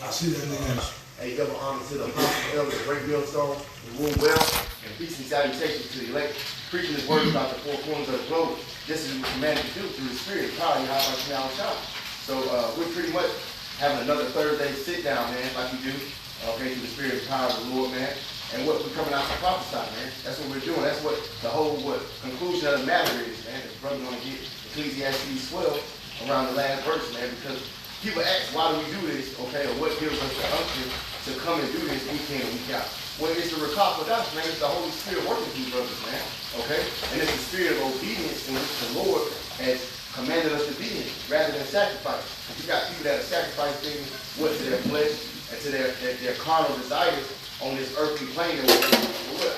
I see that nigga. A double honor to the apostle elder, great millstone, the rule well, and peace and salutation to the elect, preaching his word about the four corners of the globe. This is what we're commanded to do through the Spirit. Power, you have our now shot. So we're pretty much having another Thursday sit down, man, like we do. Okay, through the Spirit and power of the Lord, man. And what we're coming out to prophesy, man. That's what we're doing. That's what the whole conclusion of the matter is, man. The brother gonna get Ecclesiastes 12 around the last verse, man, because people ask, why do we do this, okay, or what gives us the unction to come and do this week in and week out? Well, it's the Rakah with us, man. It's the Holy Spirit working through brothers, man, okay? And it's the spirit of obedience in which the Lord has commanded us to be in, rather than sacrifice. You got people that are sacrificing what to their flesh and to their carnal desires on this earthly plane. And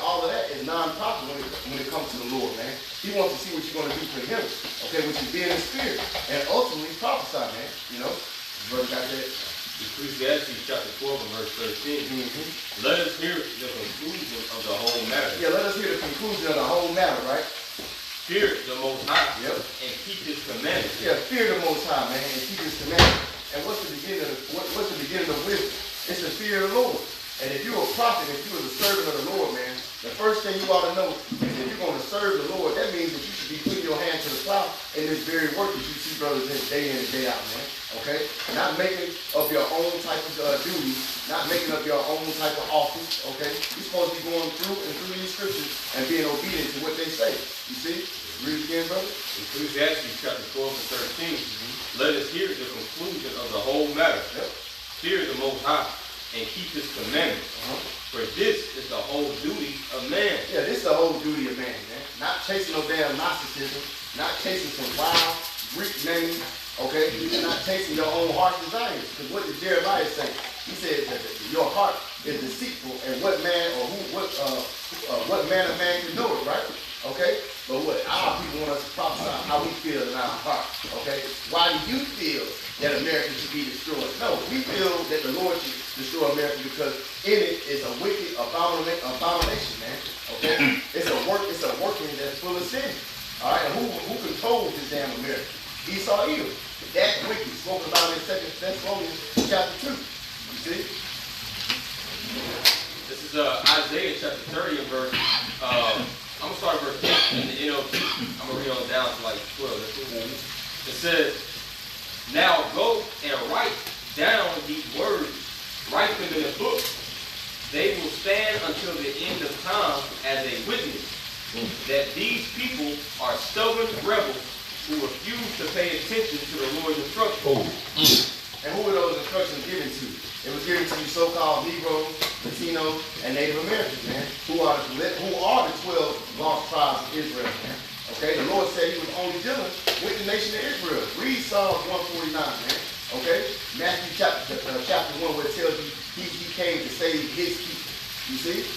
all of that is non-profit when it comes to the Lord, man. He wants to see what you're going to do for him, okay, which is being in spirit and ultimately prophesy, man, you know. Brother got that? Ecclesiastes chapter 12 and verse 13. Let us hear the conclusion of the whole matter. Yeah, let us hear the conclusion of the whole matter, right? Fear the Most High, yep, and keep His commandments. Yeah, fear the Most High, man, and keep His commandments. And what's the beginning of wisdom? It's the fear of the Lord. And if you're a prophet, if you're a servant of the Lord, man, the first thing you ought to know is if you're going to serve the Lord, that means that you should be putting your hand to the plow in this very work that you see brothers in day in and day out, man. Okay? Not making up your own type of duty, not making up your own type of office, okay? You're supposed to be going through these scriptures and being obedient to what they say. You see? Read it again, brother. Ecclesiastes chapter 12 and 13. Let us hear the conclusion of the whole matter. Yep. Fear the Most High and keep His commandments. For this is the whole duty of man. Yeah, this is the whole duty of man, man. Not chasing no damn Gnosticism, not chasing some wild Greek names, okay? You're not chasing your own heart desires. Because what did Jeremiah say? He said that your heart is deceitful, and what man what man of man can know it, right? Okay? But what our people want us to prophesy how we feel in our heart. Okay? Why do you feel that America should be destroyed? No, we feel that the Lord should destroy America because in it is a wicked abomination, man. Okay? It's a working that's full of sin. Alright, and who controls this damn America? Esau Edom. That wicked, spoken about in 2 Thessalonians chapter 2. You see? This is Isaiah chapter 30 and verse I'm going to start verse 8 in the NLT. I'm going to read on down to like 12. It says, now go and write down these words, write them in a book. They will stand until the end of time as a witness that these people are stubborn rebels who refuse to pay attention to the Lord's instructions. And who were those instructions given to? It was given to you so-called Negroes, Latinos, and Native Americans, man, who are the 12 lost tribes of Israel, man. Okay, the Lord said He was only dealing with the nation of Israel. Read Psalm 149, man. Okay, Matthew chapter 1, where it tells you He came to save His people. You see?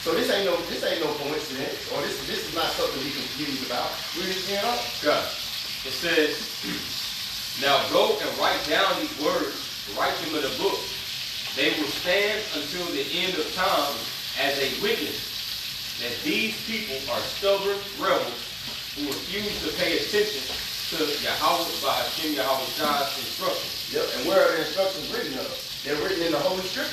So this ain't no coincidence, or this is not something to be confused about. Read it again, up. God. It says, now go and write down these words, write them in a book. They will stand until the end of time as a witness that these people are stubborn rebels who refuse to pay attention to Yahweh by Hashem Yahweh Shah's instructions. Yep, and where are the instructions written of? They're written in the Holy Scripture.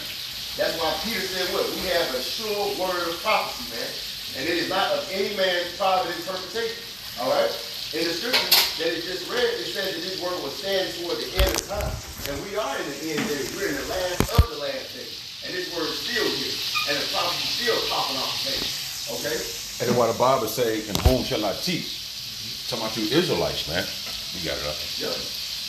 That's why Peter said what? We have a sure word of prophecy, man. And it is not of any man's private interpretation. All right? In the scripture that it just read, it says that this word will stand toward the end of time. And we are in the end days. We're in the last of the last days. And this word is still here. And the prophecy is still popping off, man. Okay? And then what the Bible say, and whom shall I teach? Talking about you Israelites, man. You got it up. Yep.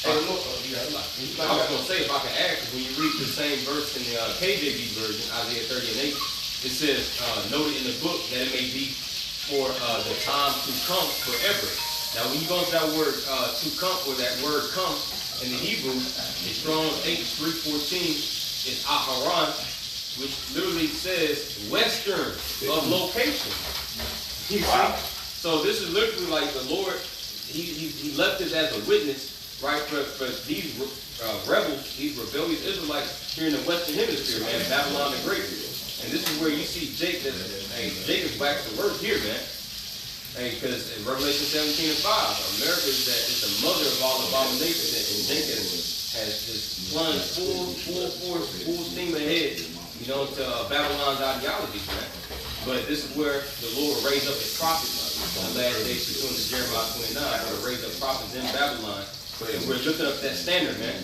I was going to say, if I can add, because when you read the same verse in the KJV version, Isaiah 30 and 8, it says, noted in the book that it may be for the time to come forever. Now, when you go into that word to come, or that word come in the Hebrew, it's Strong's H314, it's Aharon, which literally says western of location. Wow. So this is literally like the Lord, he left it as a witness, right, for these rebels, these rebellious Israelites here in the Western Hemisphere, man, Babylon the Great. And this is where you see Jacob's back to work here, man. Because in Revelation 17 and 5, America is the mother of all abominations, and Jacob has just plunged full force, full steam ahead, you know, to Babylon's ideologies, man. But this is where the Lord raised up his prophets in the last days, pursuant to Jeremiah 29, to raise up prophets in Babylon. And we're looking up that standard, man.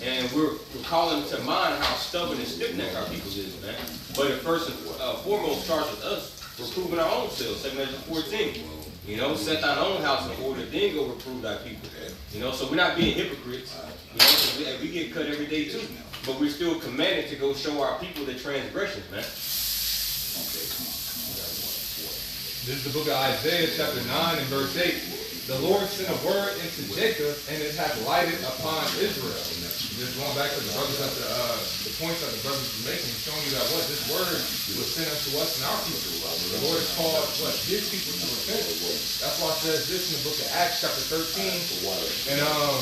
And we're calling to mind how stubborn and stiff-necked our people is, man. But it first and foremost starts with us reproving our own selves, 2 Measures 14. You know, set thine own house in order, then go reprove thy people. You know, so we're not being hypocrites. You know, so we get cut every day too. But we're still commanded to go show our people their transgressions, man. This is the book of Isaiah, chapter 9 and verse 8. The Lord sent a word into Jacob, and it hath lighted upon Israel. Just going back to the brothers at the points that the brothers were making, showing you that what this word was sent unto us and our people. The Lord has called what his people to repent. That's why it says this in the book of Acts, chapter 13. And I'll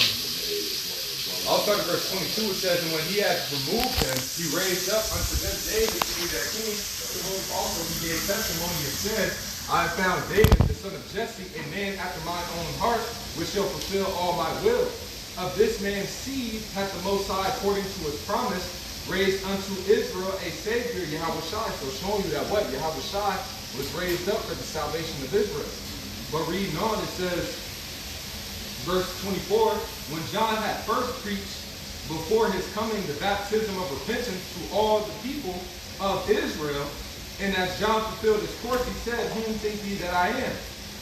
start at verse 22. It says, and when he had removed him, he raised up unto them David to be their king, to whom also he gave testimony and said, I have found David, the son of Jesse, a man after mine own heart, which shall fulfill all my will. Of this man's seed hath the Most High, according to his promise, raised unto Israel a Savior, Yahushua. So showing you that what? Yahushua was raised up for the salvation of Israel. But reading on, it says, verse 24, when John had first preached before his coming the baptism of repentance to all the people of Israel, and as John fulfilled his course, he said, whom think ye that I am?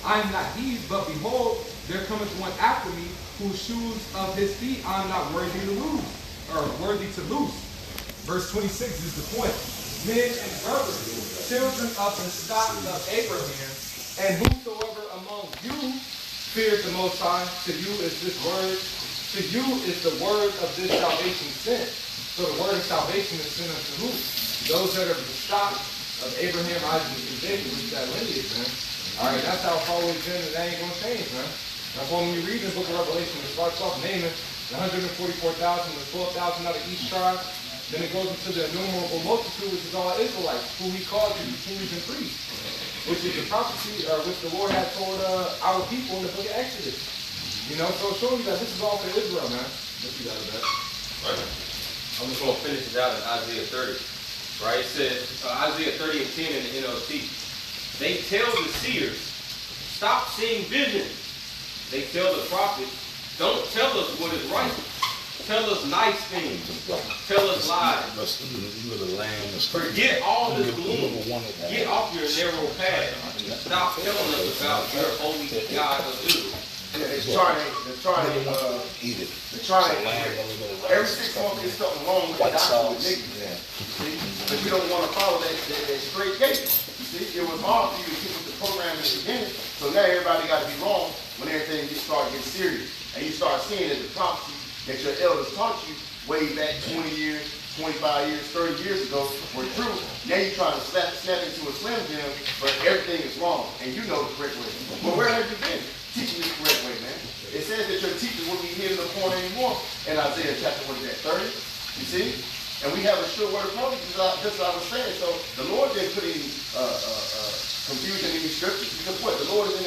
I am not he, but behold, there cometh one after me, whose shoes of his feet I am not worthy to lose, or worthy to loose. Verse 26 is the point. Men and brothers, children of the stock of Abraham, and whosoever among you fears the Most High, to you is this word, to you is the word of this salvation sent. So the word of salvation is sent unto who? Those that are of the stock of Abraham, Isaac, and Jacob, which is that lineage, man. All right, that's how it's always been, and that ain't going to change, man. That's why when you read the book of Revelation, it starts off naming the 144,000, the 12,000 out of each tribe. Then it goes into the innumerable multitude, which is all Israelites, who he called to be kings and priests, which is the prophecy which the Lord had told our people in the book of Exodus. You know, so showing you that this is all for Israel, man. Let's see that a bit. Right. I'm just going to finish it out in Isaiah 30. Right? It says, Isaiah 30 and 10 in the NLT. They tell the seers, stop seeing visions. They tell the prophets, don't tell us what is right. Tell us nice things. Tell us lies. Forget all this gloom. Get off your narrow path. Stop telling us about your holy God of Israel. Yeah, they're trying every 6 months there's something wrong with the doctrine with niggas. See? But you don't want to follow that straight gate. You see, it was hard for you to keep with the program in the beginning, so now everybody got to be wrong when everything starts getting serious. And you start seeing that the prophecy that your elders taught you way back 20 years, 25 years, 30 years ago were true. Now you're trying to snap into a Slim Jim, but everything is wrong, and you know the correct way. But where have you been? Teaching this correct way, man. It says that your teachers won't be hidden in the corner anymore in Isaiah chapter, what is that, 30? You see? And we have a sure word of prophecy, just as I was saying. So the Lord didn't put any confusion in these scriptures, because what? The Lord is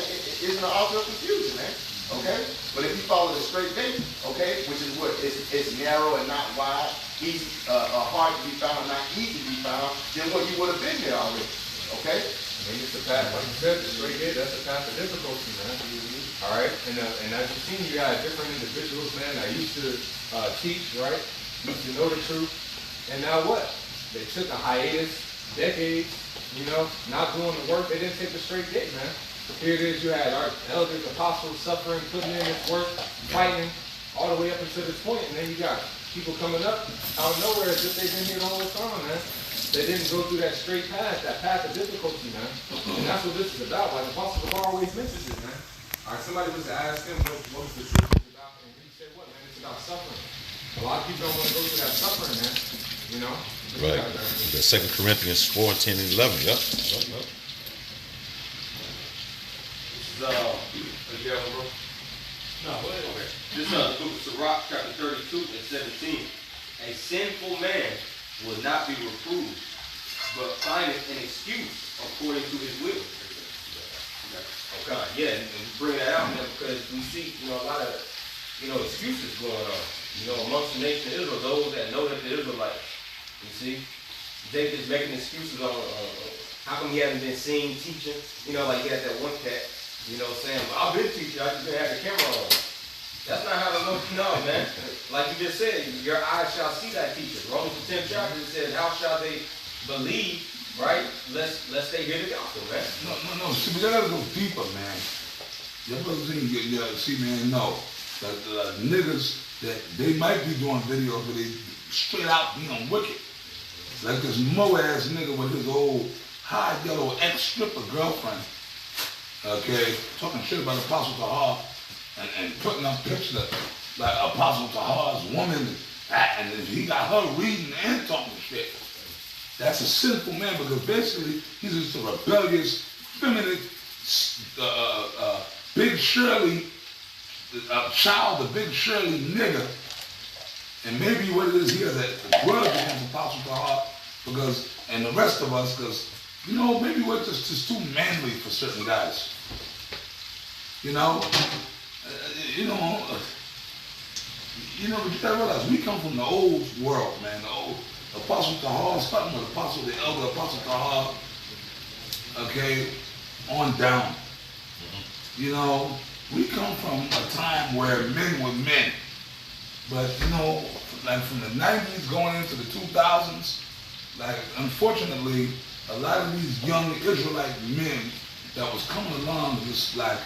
in the author of confusion, man. Okay? But if you follow the straight gate, okay, which is what? It's narrow and not wide, easy, hard to be found, not easy to be found, then what, you would have been there already. Okay? I mean, it's the path, like you said, the straight gate, that's the path of difficulty, man. All right? And as you've seen, you got different individuals, man, that used to teach, right? Used to know the truth. And now what? They took a hiatus, decades, you know, not doing the work. They didn't take the straight gate, man. Here it is, you had our elders, apostles suffering, putting in this work, fighting, all the way up until this point. And then you got people coming up out of nowhere as if they've been here the whole time, man. They didn't go through that straight path, that path of difficulty, man. And that's what this is about. Like Apostle Gabar always mentions it, man. All right, somebody was to ask him what was the truth is about, and he said, what, man? It's about suffering. A lot of people don't want to go through that suffering, man. You know? Right. The 2 Corinthians 4, 10, and 11. Yep. Is there one, bro? No, go ahead. Okay. This is the book of Sirach, chapter 32 and 17. A sinful man will not be reproved, but findeth an excuse according to his will. Okay. Yeah, and bring that out, man, because we see, you know, a lot of excuses going on. Amongst the nation of Israel, those that know that the Israelites. You see, Jacob's making excuses on how come he hasn't been seen teaching. Like he had that one cat. Saying, well, I've been teaching. I just didn't have the camera on. That's not how the Lord. No, man. Like you just said, your eyes shall see thy teacher. Romans the 10th chapter it says, how shall they believe? Right? Lest they hear the gospel, man. No. See, we gotta go deeper, man. Your brothers see, man, no. The niggas that they might be doing videos where they straight out being wicked. Like this Moaz nigga with his old high yellow ex-stripper girlfriend. Okay, talking shit about Apostle Tahar and putting up pictures of like Apostle Tahar's woman and he got her reading and talking shit. That's a sinful man because basically he's just a rebellious, feminine, Big Shirley, child of Big Shirley nigga. And maybe what it is here that the grudge against Apostle Tahar because, and the rest of us, because, maybe we're just too manly for certain guys. But you gotta realize we come from the old world, man. The old Apostle Tahar, starting with the elder Apostle Tahar, okay, on down. We come from a time where men were men. But, like from the 90s going into the 2000s, like, unfortunately, a lot of these young Israelite men that was coming along just like,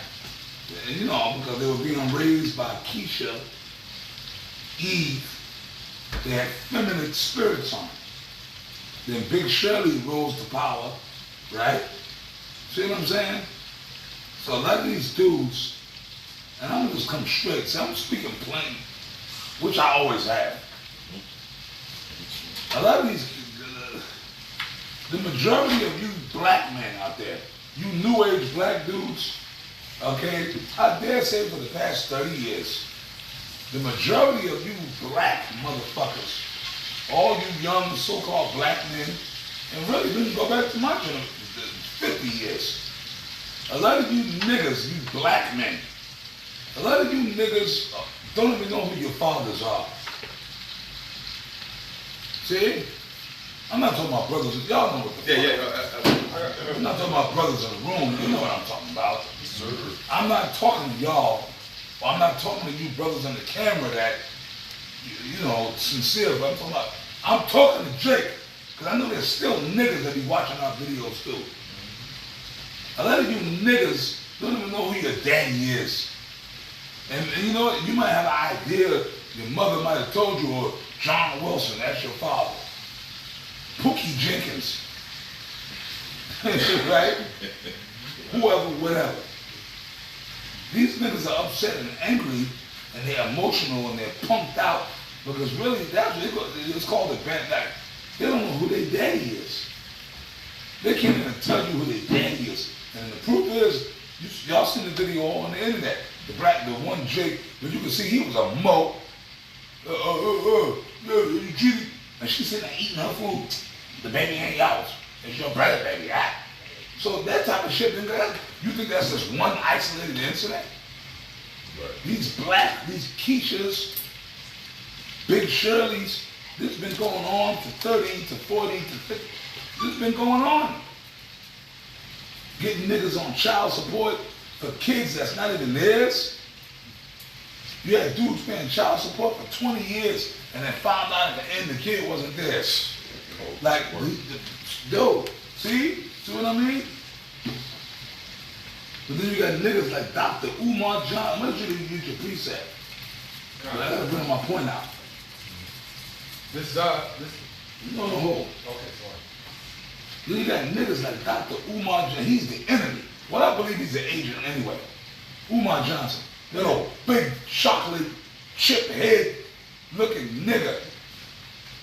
because they were being raised by Keisha, Eve, they had feminine spirits on them. Then Big Shirley rose to power, right? See what I'm saying? So a lot of these dudes, and I'm gonna just come straight, see, I'm speaking plain, which I always have. A lot of these, the majority of you black men out there, you new age black dudes, okay, I dare say for the past 30 years, the majority of you black motherfuckers, all you young so-called black men, and really didn't go back to my generation, 50 years. A lot of you niggas, you black men, a lot of you niggas don't even know who your fathers are. See? I'm not talking about brothers. Y'all know what the fuck. I'm not talking about brothers in the room. You know what I'm talking about. I'm not talking to y'all. Or I'm not talking to you brothers on the camera that, sincere, but I'm talking to Jake. Because I know there's still niggas that be watching our videos too. A lot of you niggas don't even know who your daddy is. And you know what? You might have an idea, your mother might have told you, or John Wilson, that's your father. Pookie Jenkins. Right? Whoever, whatever. These niggas are upset and angry, and they're emotional, and they're pumped out, because really, that's what it's called a bad night. They don't know who their daddy is. They can't even tell you who their daddy is. And the proof is, y'all seen the video all on the internet. The one Jake, but you can see he was a mo. And she's sitting there eating her food. The baby ain't yours. It's your brother, baby. So that type of shit, you think that's just one isolated incident? Right. These Keishas, Big Shirleys, this has been going on for 30 to 40 to 50. This has been going on. Getting niggas on child support for kids that's not even theirs. You had dudes paying child support for 20 years and then found out at the end the kid wasn't theirs. Like, dude, see what I mean? But then you got niggas like Dr. Umar Johnson. What did you get your precept? But I gotta bring my point out. No. Okay, sorry. Then you got niggas like Dr. Umar Johnson. He's the enemy. Well, I believe he's the agent anyway. Umar Johnson. That old big chocolate chip head looking nigga.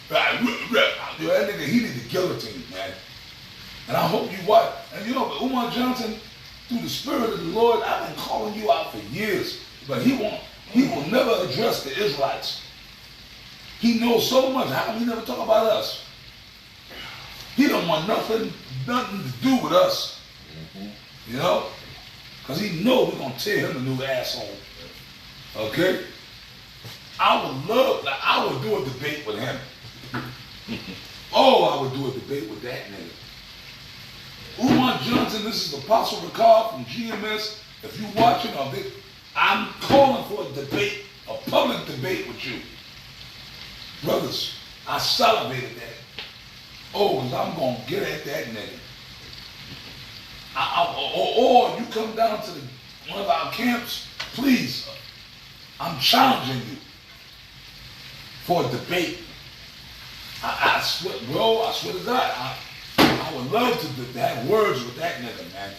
That nigga, he need the guillotine, man. And I hope you watch. And Umar Johnson, through the Spirit of the Lord, I've been calling you out for years. But he will never address the Israelites. He knows so much. How come he never talk about us? He don't want nothing to do with us. Because he knows we're going to tear him a new asshole. Okay? I would love, like, I would do a debate with him. Oh, I would do a debate with that nigga. Umar Johnson, this is Apostle Ricard from GMS. If you watching, I'm calling for a debate, a public debate with you. Brothers, I salivated that. Oh, cause I'm gonna get at that nigga. Or you come down to one of our camps, please. I'm challenging you for a debate. I swear, bro, I swear to God, I would love to have words with that nigga, man.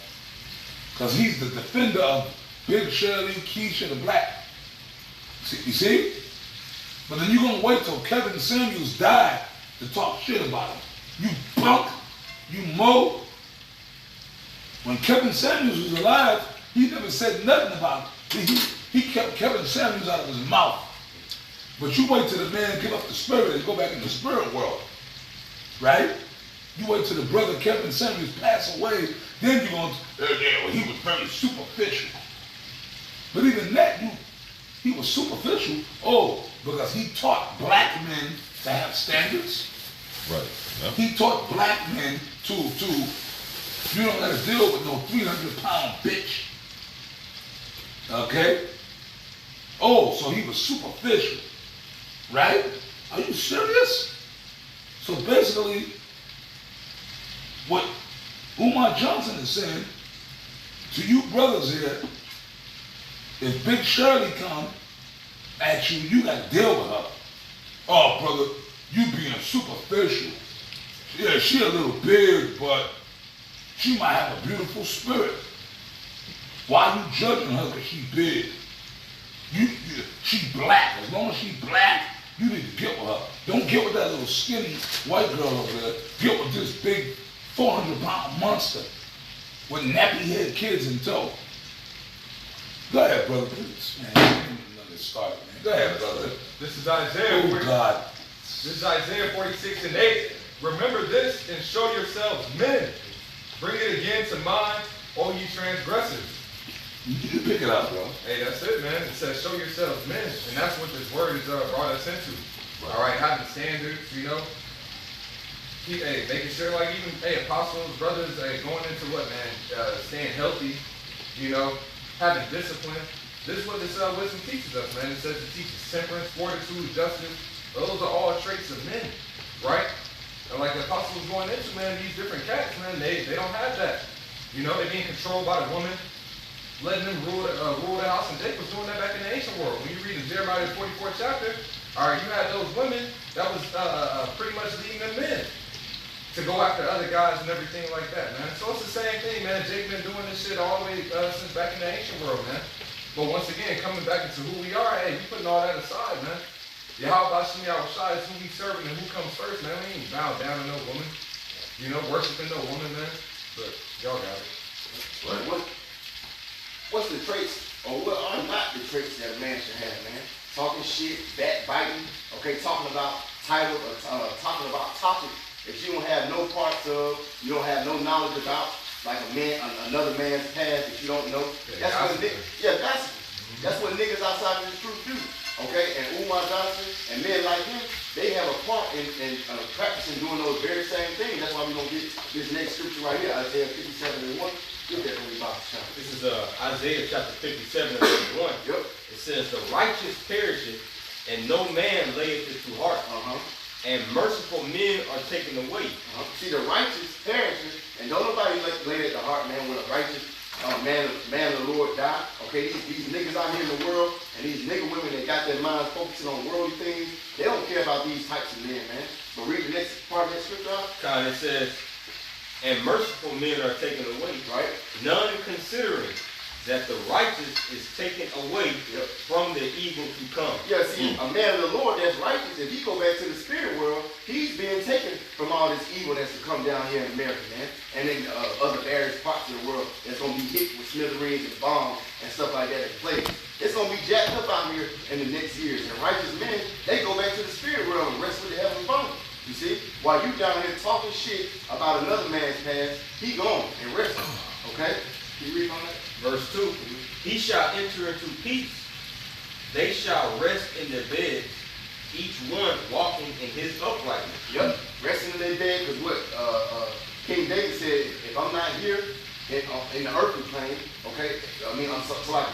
Because he's the defender of Big Shirley, Keisha, the Black. You see? But then you're going to wait till Kevin Samuels died to talk shit about him. You punk, you mo. When Kevin Samuels was alive, he never said nothing about it. He kept Kevin Samuels out of his mouth. But you wait till the man give up the spirit and go back in the spirit world. Right? You wait till the brother Kevin Samuels pass away, then you're going to, well, he was very superficial. But even that, he was superficial. Oh, because he taught black men to have standards. Right. Yep. He taught black men to you don't got to deal with no 300-pound bitch. Okay? Oh, so he was superficial. Right? Are you serious? So basically, what Umar Johnson is saying to you brothers here, if Big Shirley come at you, you got to deal with her. Oh, brother, you being superficial. Yeah, she a little big, but she might have a beautiful spirit. Why are you judging her because she big? She black. As long as she black, you need to get with her. Don't get with that little skinny white girl over there. Get with this big 400-pound monster with nappy-head kids in tow. Go ahead, brother, please. Man, let me start, man. Go ahead, brother. This is Isaiah. Oh, God. This is Isaiah 46:8. Remember this and show yourselves men. Bring it again to mind, all ye transgressors. You pick it up, bro. Hey, that's it, man. It says show yourselves men. And that's what this word has brought us into. All right, having standards, you know. Making sure, like, even, apostles, brothers, going into what, man? Staying healthy, you know, having discipline. This is what this wisdom teaches us, man. It says it teaches temperance, fortitude, justice. Those are all traits of men, right? And like the apostles going into, man, these different cats, man, they don't have that. You know, they're being controlled by the woman, letting them rule the house. And Jacob was doing that back in the ancient world. When you read in Jeremiah 44th chapter, all right, you had those women that was pretty much leading them men to go after other guys and everything like that, man. So it's the same thing, man. Jacob been doing this shit all the way since back in the ancient world, man. But once again, coming back into who we are, hey, we putting all that aside, man. Yahweh Bashim Yahushua is who we serving and who comes first, man. We ain't bowing down to no woman. You know, worshiping no woman, man. But y'all got it. Right. What's the traits, or what are not the traits that a man should have, man? Talking shit, backbiting, okay, talking about title, talking about topic that you don't have no parts of, you don't have no knowledge about, like another man's past that you don't know. That's what gossip. That's what niggas outside of the truth do. Okay, and Umar Johnson and men like him, they have a part in practicing doing those very same things. That's why we're going to get this next scripture right here, Isaiah 57:1. Get that from about the shop. This is Isaiah chapter 57:1. Yep. It says, the righteous perisheth, and no man layeth it to heart. And merciful men are taken away. See, the righteous perishes, and don't nobody lay it to heart, man, when a righteous man of the Lord die. Okay, these niggas out here in the world, and these nigga women that got their minds focusing on worldly things, they don't care about these types of men, man. But read the next part of that scripture out. God, it says, and merciful men are taken away, right? None considering that the righteous is taken away from the evil to come. Yeah, see, a man of the Lord that's righteous, if he go back to the spirit world, he's being taken from all this evil that's to come down here in America, man. And in other various parts of the world that's going to be hit with smithereens and bombs and stuff like that at plagues. It's going to be jacked up out here in the next years. And righteous men, they go back to the spirit world and rest with the heavenly Father. You see? While you down here talking shit about another man's past, he gone and resting. Okay? Can you read on that? Verse 2, he shall enter into peace They shall rest in their beds, each one walking in his uprightness. Yep, resting in their bed, because what King David said, if I'm not here in the earthly plane, okay, I mean, so like,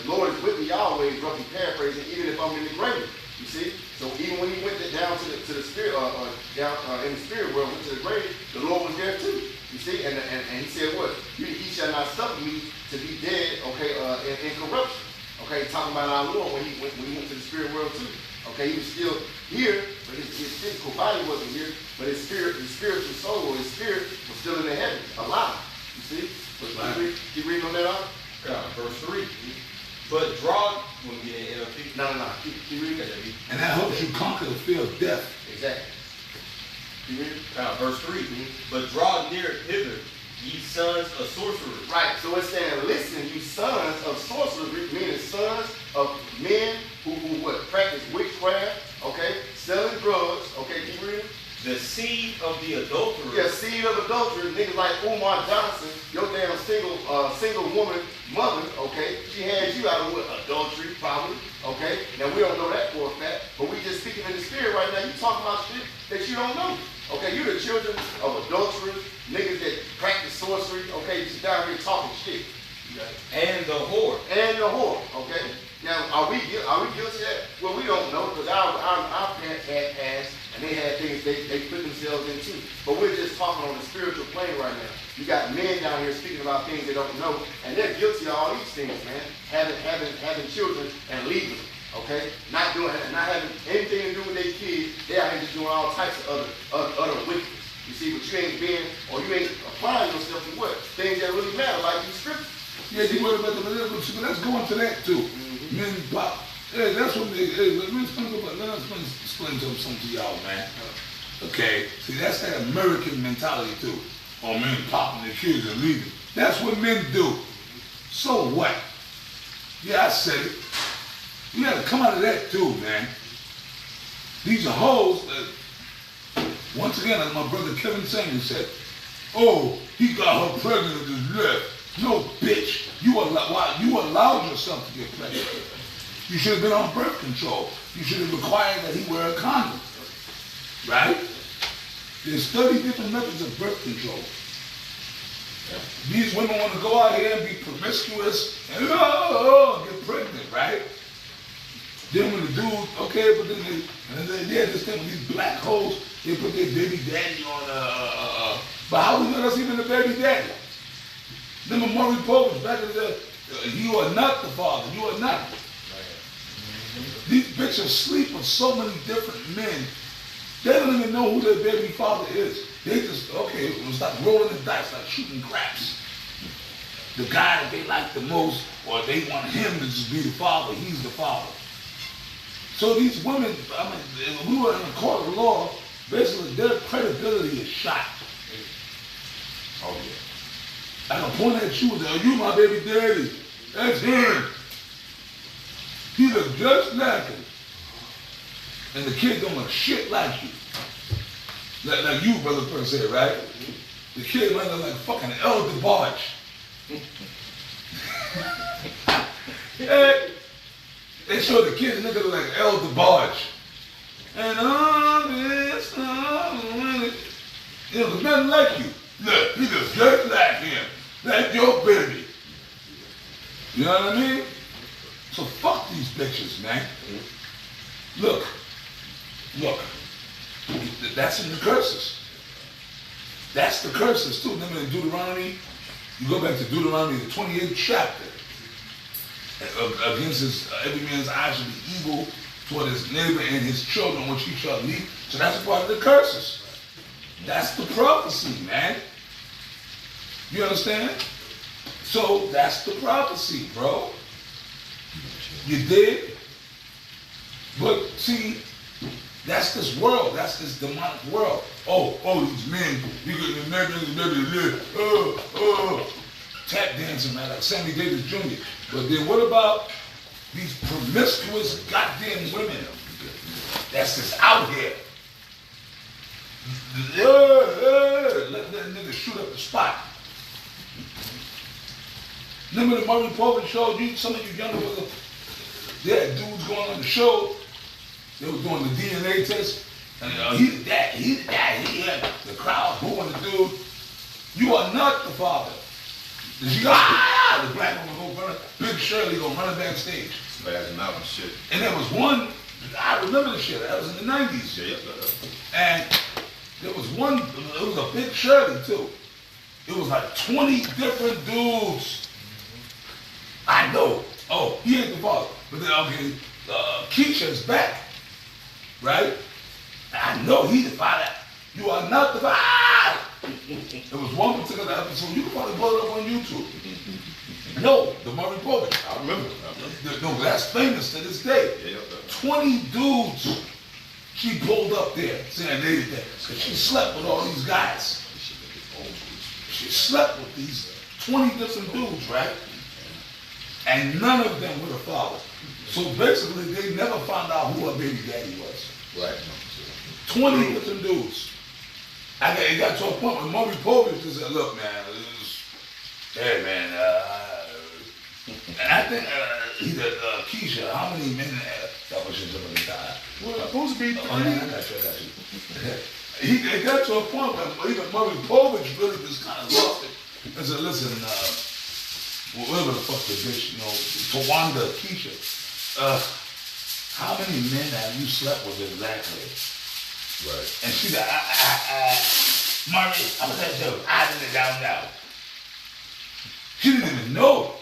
the Lord is with me always, roughly paraphrasing, even if I'm in the grave. You see? So even when he went down to the spirit, down in the spirit world, went to the grave, the Lord was there too. You see? And he said what? He shall not suffer me to be dead, okay, in corruption. Okay, talking about our Lord when he went to the spirit world too. Okay, he was still here, but his physical body wasn't here, but his spiritual soul or his spirit was still in the heavens, alive. You see? But keep reading on that out? Verse 3. But draw, when we get in NLT. No. Keep reading. And that helps you conquer the fear of death. Exactly. Keep reading. Verse 3. But draw near hither, ye sons of sorcerers. Right, so it's saying, listen, you sons of sorcerers, meaning sons of men who what? Practice witchcraft, okay? Selling drugs, okay? Keep reading. The seed of the adulterers. Yeah, seed of adultery, niggas like Umar Johnson, your damn single woman mother, okay? She had you out of what? Adultery, probably, okay? Now, we don't know that for a fact, but we just speaking in the spirit right now. You talking about shit that you don't know, okay? You're the children of adulterers, niggas that practice sorcery, okay? Just down here talking shit. And the whore. And the whore, okay? Now, are we guilty of that? Well, we don't know, because our parents had past, and they had things they put themselves into. But we're just talking on the spiritual plane right now. You got men down here speaking about things they don't know, and they're guilty of all these things, man. Having children and leaving them, okay? Not having anything to do with their kids. They out here just doing all types of other wickedness. You see, but you ain't applying yourself to what? Things that really matter, like these scriptures. Yeah, but let's go into that too. Mm-hmm. Men pop. Hey, that's what let's explain something to y'all, man. Okay, see, that's that American mentality too. Oh, men popping their kids and leaving. That's what men do. So what? Yeah, I said it. You gotta come out of that too, man. These are hoes that, once again, like my brother Kevin Samuel said, oh, he got her pregnant and just left. No, bitch. You allowed yourself to get pregnant. You should have been on birth control. You should have required that he wear a condom. Right? There's 30 different methods of birth control. These women want to go out here and be promiscuous and get pregnant, right? Then when the dude, okay, but then they had this thing with these black holes, they put their baby daddy on, but how we know that's even the baby daddy? Remember Maury Povich back in the, you are not the father, you are not. These bitches sleep with so many different men. They don't even know who their baby father is. They just, okay, it was like rolling the dice, like shooting craps. The guy that they like the most, or they want him to just be the father, he's the father. So these women, I mean, if we were in a court of law, basically their credibility is shot. Oh yeah. I can point at you and say, you my baby daddy. That's him. He look just like him. And the kid don't look shit like you. Like you, brother per se, right? The kid might look like fucking El DeBarge. They show the kid, the nigga look like El DeBarge. And all this, you know, there's nothing like you. Look, he looks just like him. Like your baby. You know what I mean? So fuck these bitches, man. Look. That's in the curses. That's the curses too. Remember in Deuteronomy, you go back to Deuteronomy, the 28th chapter. Against his, every man's eye should be evil toward his neighbor and his children, which he shall leave. So that's part of the curses. That's the prophecy, man. You understand? So that's the prophecy, bro. You did? But see, that's this world. That's this demonic world. Oh, these men, you get the never live. Tap dancing, man, like Sammy Davis Jr. But then what about these promiscuous goddamn women that's just out here? Let that nigga shoot up the spot. Remember the Maury Povich showed you, some of you younger brothers, They had dudes going on the show. They were doing the DNA test. And he's the dad, he's the dad. He had the crowd booing the dude. You are not the father. And she goes, ah! The black woman go running. Big Shirley go running backstage. Spazzing out and shit. And there was one, I remember the shit, that was in the 90s. Yeah. And there was one, it was a Big Shirley too. It was like 20 different dudes. I know. Oh, he ain't the father. But then, okay, Keisha's back, right? I know he the father. You are not the father. There was one particular episode, you can probably pull it up on YouTube. No, the Murray Povich. I remember. No, that's famous to this day. Yeah. 20 dudes she pulled up there saying they did that. Because she slept with all these guys. She slept with these 20 different dudes, right? And none of them were the father. So basically, they never found out who her baby daddy was. Right. 20 different dudes. It got to a point where Murray Povich just said, look, man, hey, man, and I think either Keisha, how many men that was in the guy? Well, supposed to be Oh, man, I got you. It got to a point where even Murray Povich really just kind of lost it and said, listen, whatever the fuck the bitch, you know, Tawanda, Keisha, how many men have you slept with exactly? Right. And she said, Murray, I'm gonna tell you, I didn't down now. She didn't even know.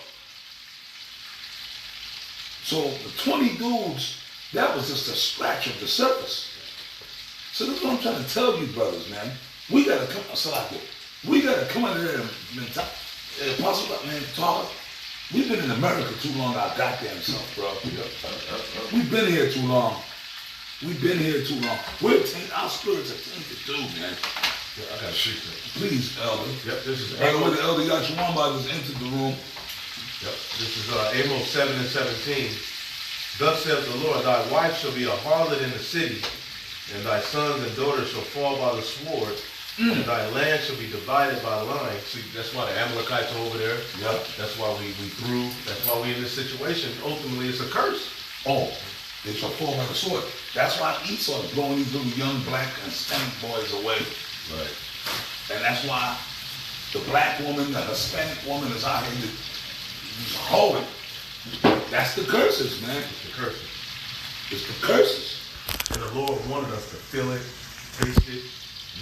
So the 20 dudes, that was just a scratch of the surface. So this is what I'm trying to tell you, brothers, man. We gotta come, we gotta come out of there and Apostle, man, talk. We've been in America too long, our goddamn self, bro. We've been here too long. We've been here too long. Our spirits are tainted too, man. Yeah, I got a sheet there. Please, Elder. Yep, this is By the way, Amos. the Elder Yachimamba just entered the room. Yep, this is Amos 7 and 17. Thus says the Lord, thy wife shall be a harlot in the city, and thy sons and daughters shall fall by the sword, and thy land shall be divided by line. See, that's why the Amalekites are over there. Yep. That's why we threw. That's why we in this situation. Ultimately, it's a curse. Oh, they shall fall by the sword. That's why Esau is blowing these little young black and Hispanic boys away. Right. And that's why the black woman, the Hispanic woman is out here just holding. That's the curses, man. It's the curses. It's the curses. And the Lord wanted us to feel it, taste it,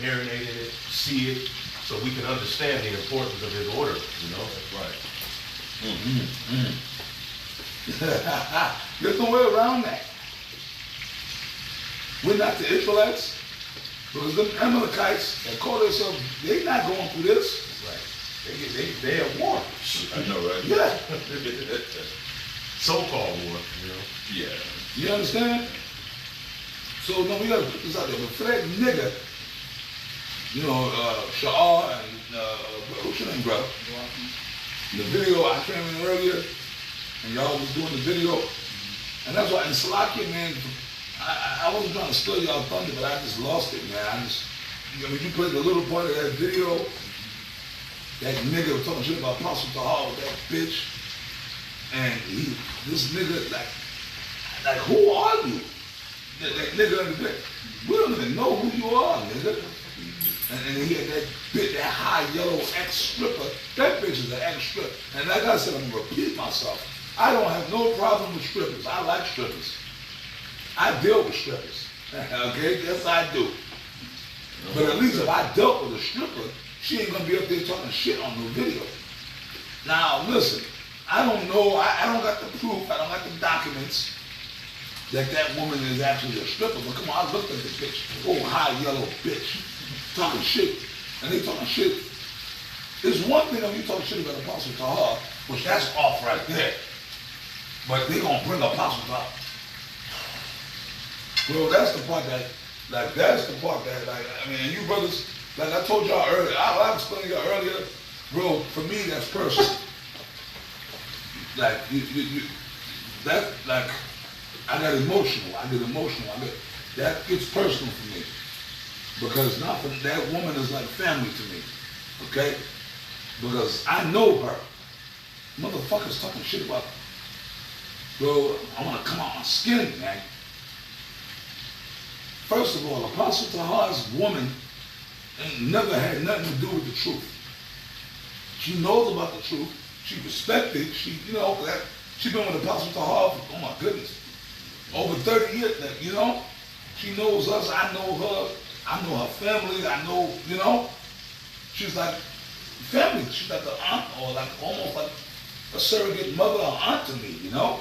marinate in it, see it, so we can understand the importance of His order. You know. That's right. There's no way around that. We're not the Israelites. Because them Amalekites that call themselves, they're not going through this. Right. They at war. I know, right? Yeah. So-called war. You know. Yeah. You understand? So no, we gotta put this out there. But for that nigga, you know, Sha'ar and what's your name, brother? The video I came in earlier, and y'all was doing the video, and that's why in Salakia, man, I wasn't trying to steal y'all thunder, but I just lost it, man. You played a little part of that video. That nigga was talking shit about Apostle Tahar with that bitch, and this nigga like who are you? That nigga in the bed. We don't even know who you are, nigga. And he had that bitch, that high yellow ex-stripper. That bitch is an ex-stripper. And like I said, I'm gonna repeat myself. I don't have no problem with strippers. I like strippers. I deal with strippers. Okay? Yes, I do. But at least if I dealt with a stripper, she ain't gonna be up there talking shit on no video. Now, listen, I don't know, I don't got the proof, I don't got the documents that woman is actually a stripper, but come on, I looked at this bitch, oh, high yellow bitch, talking shit, and they talking shit. There's one thing when you talk shit about Apostle Tahar, which that's off right there, but they gonna bring Apostle up. Well, that's the part that, I mean, you brothers, like I told y'all earlier, I explained to y'all earlier, bro, for me, that's personal. Like, that, like, I got emotional. That gets personal for me. Because that woman is like family to me. Okay? Because I know her. Motherfuckers talking shit about Bro, I want to come out my skin, man. First of all, Apostle Tahar's woman ain't never had nothing to do with the truth. She knows about the truth. She respected. She, you know, she been with Apostle Tahar for, oh my goodness, over 30 years. You know, she knows us. I know her. I know her family. I know, you know, she's like family. She's like an aunt or like almost like a surrogate mother or aunt to me. You know,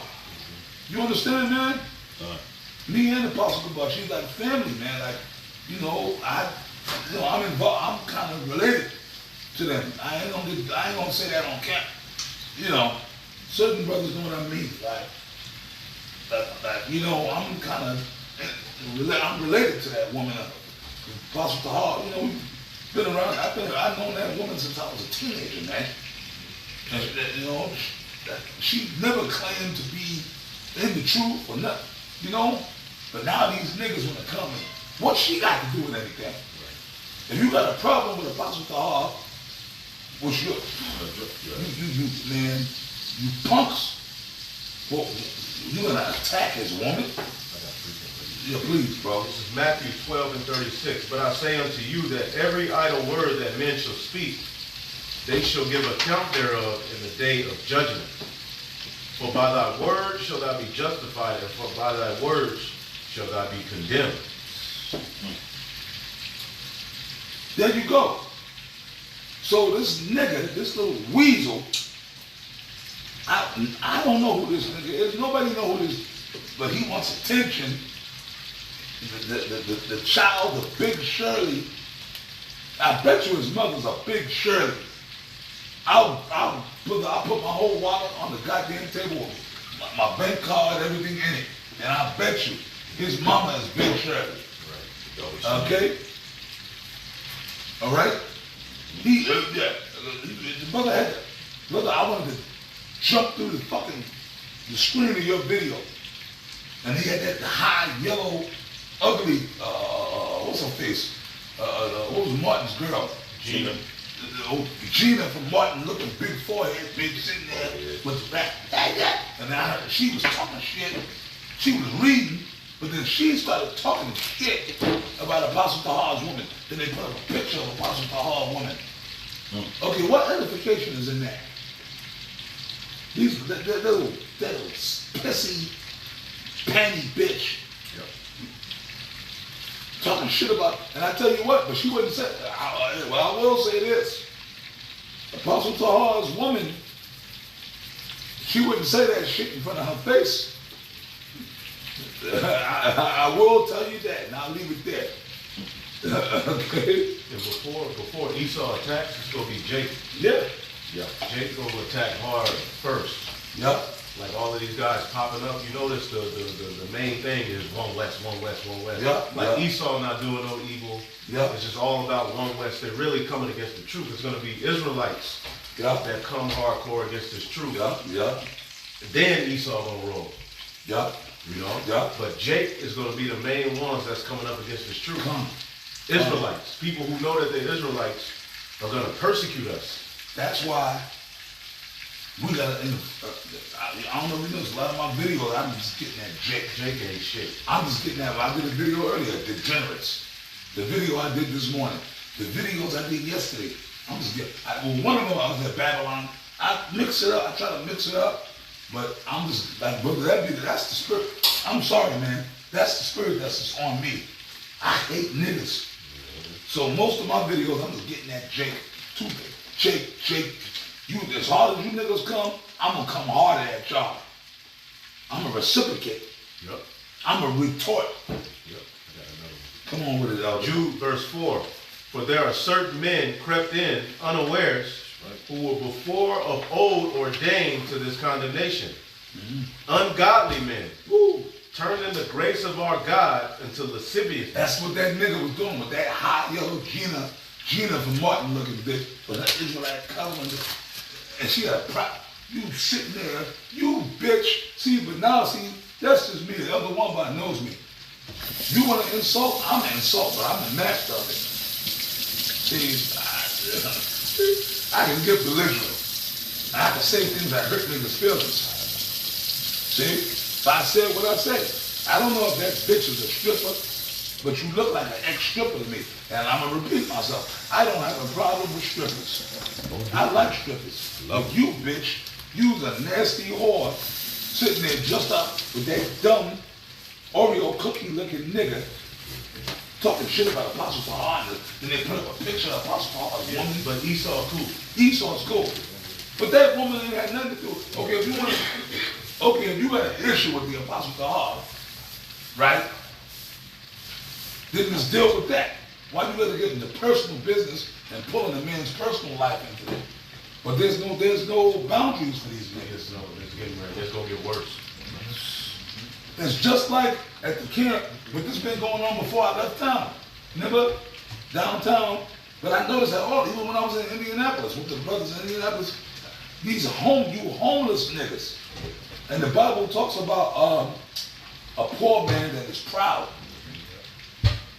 you understand, man? Me and Apostle Tabar, she's like family, man. Like, you know, I'm involved. I'm kind of related to them. I ain't gonna say that on camp. You know, certain brothers know what I mean. Like, you know, I'm kind of, I'm related to that woman, Apostle Tahar. You know, we've been around. I've known that woman since I was a teenager, man. And, you know, she never claimed to be in the truth or nothing. You know, but now these niggas want to come in. What she got to do with anything? Right. If you got a problem with Apostle Tahar, what's your, man, you punks. Well, you gonna attack his woman? Yeah, please, bro. This is Matthew 12 and 36. But I say unto you that every idle word that men shall speak, they shall give account thereof in the day of judgment. For by thy word shall thou be justified, and for by thy words shall thou be condemned. There you go. So this nigga, this little weasel, I don't know who this nigga is. Nobody know who this, but he wants attention. The child of Big Shirley, I bet you his mother's a Big Shirley. I'll put my whole wallet on the goddamn table with my bank card, everything in it. And I bet you his mama is Big Shirley. Right. Okay? All right? Brother, I wanted to jump through the screen of your video. And he had that high, yellow, ugly, what's her face? What was Martin's girl? Gina. Gina from Martin, looking big forehead, big sitting there with the back. And then I heard she was talking shit. She was reading, but then she started talking shit about Apostle Tahar's woman. Then they put up a picture of Apostle Tahar's woman. Okay, what edification is in that? That little pissy, panty bitch. Yep. Talking shit about, and I tell you what, but she wouldn't say, well, I will say this. Apostle Tahar's woman, she wouldn't say that shit in front of her face. I will tell you that, and I'll leave it there. Okay? And before Esau attacks, it's going to be Jacob. Yeah. Yeah. Jacob will attack hard first. Yep. Like all of these guys popping up, you notice the main thing is one west, one west, one west. Yep. Like Yep. Esau not doing no evil. Yep. It's just all about one west. They're really coming against the truth. It's going to be Israelites Yep. that come hardcore against this truth. Yep. Yep. Then Esau gonna roll. Yep. You know? Yep. But Jake is gonna be the main ones that's coming up against this truth. Come. Israelites. People who know that they're Israelites are gonna persecute us. That's why we gotta, I don't know if you noticed, a lot of my videos, I'm just getting that Jake. Jake ain't shit. I'm just getting that. I did a video earlier, Degenerates. The video I did this morning. The videos I did yesterday. I'm just getting, one of them I was at Babylon. I mix it up. I try to mix it up. But I'm just like, brother, that's the spirit. I'm sorry, man. That's the spirit that's just on me. I hate niggas. So most of my videos, I'm just getting that Jake. Jake, you, as hard as you niggas come, I'm gonna come harder at y'all. I'm a reciprocate. Yep. I'm a retort. Yep. I got another one. Come on with it, Elder. Jude verse 4. For there are certain men crept in unawares, who were before of old ordained to this condemnation. Ungodly men, turning the grace of our God into lasciviousness. That's what that nigga was doing with that hot yellow Gina from Martin looking bitch, with her Israelite color, and she had a prop. You sitting there, you bitch. See, but now see, that's just me. The other one by knows me. You want to insult? I'm an insult, but I'm the master of it. See, I can get belligerent. I can say things that hurt niggas' feelings. See? So I said what I said. I don't know if that bitch is a stripper, but you look like an ex-stripper to me. And I'm gonna repeat myself. I don't have a problem with strippers. I like strippers. If you, bitch, you's a nasty whore sitting there just up with that dumb Oreo cookie looking nigga talking shit about Apostle Paul, then they put up a picture of Apostle Paul's woman. But Esau cool. Esau's cool. But that woman ain't had nothing to do. Okay, if you want to, okay, if you got an issue with the Apostle Paul, right? Then let's deal with that. Why you gotta get into personal business and pulling a man's personal life into it? But there's no boundaries for these niggas. It's gonna get worse. It's just like at the camp, but this been going on before I left town. Remember? Downtown. But I noticed that even when I was in Indianapolis, with the brothers in Indianapolis, these homeless niggas. And the Bible talks about a poor man that is proud.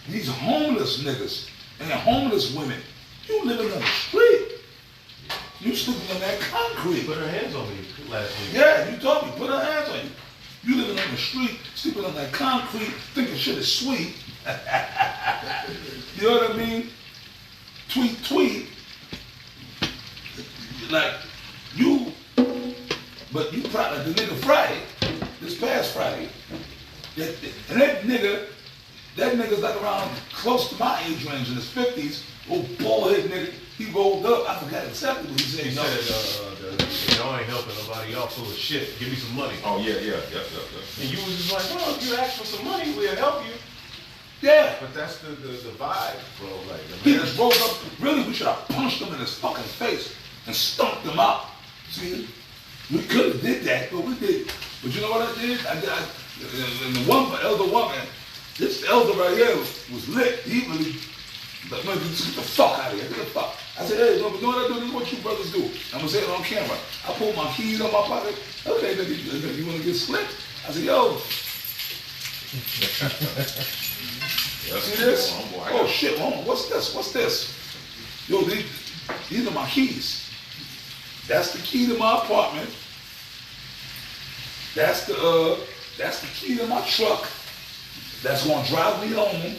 These homeless niggas and homeless women, you living on the street. You sleeping on that concrete. Put her hands on me last week. Yeah, you told me, put her hands on you. You living on the street, sleeping on that concrete, thinking shit is sweet. You know what I mean? Tweet. Like, but you probably, like the nigga Friday, this past Friday, and that nigga's like around close to my age range in his 50s, old bald-headed nigga. He rolled up, I forgot exactly what he said. He said, y'all ain't helping nobody, y'all full of shit. Give me some money. Oh, yeah. And you was just like, well, if you ask for some money, we'll help you. Yeah. But that's the vibe, bro. Like, He just rolled up. Really, we should have punched him in his fucking face and stomped him out. See? We could have did that, but we did. But you know what I did? And the elder woman, this elder right here was lit. He really, like, man, just get the fuck out of here. Get the fuck. I said, hey, no, but you know what I do? This is what you brothers do. I'm going to say it on camera. I pulled my keys out my pocket. Okay, nigga, you want to get slipped? I said, yo. See this? Oh, shit, hold on. What's this? Yo, these are my keys. That's the key to my apartment. That's the key to my truck. That's going to drive me home.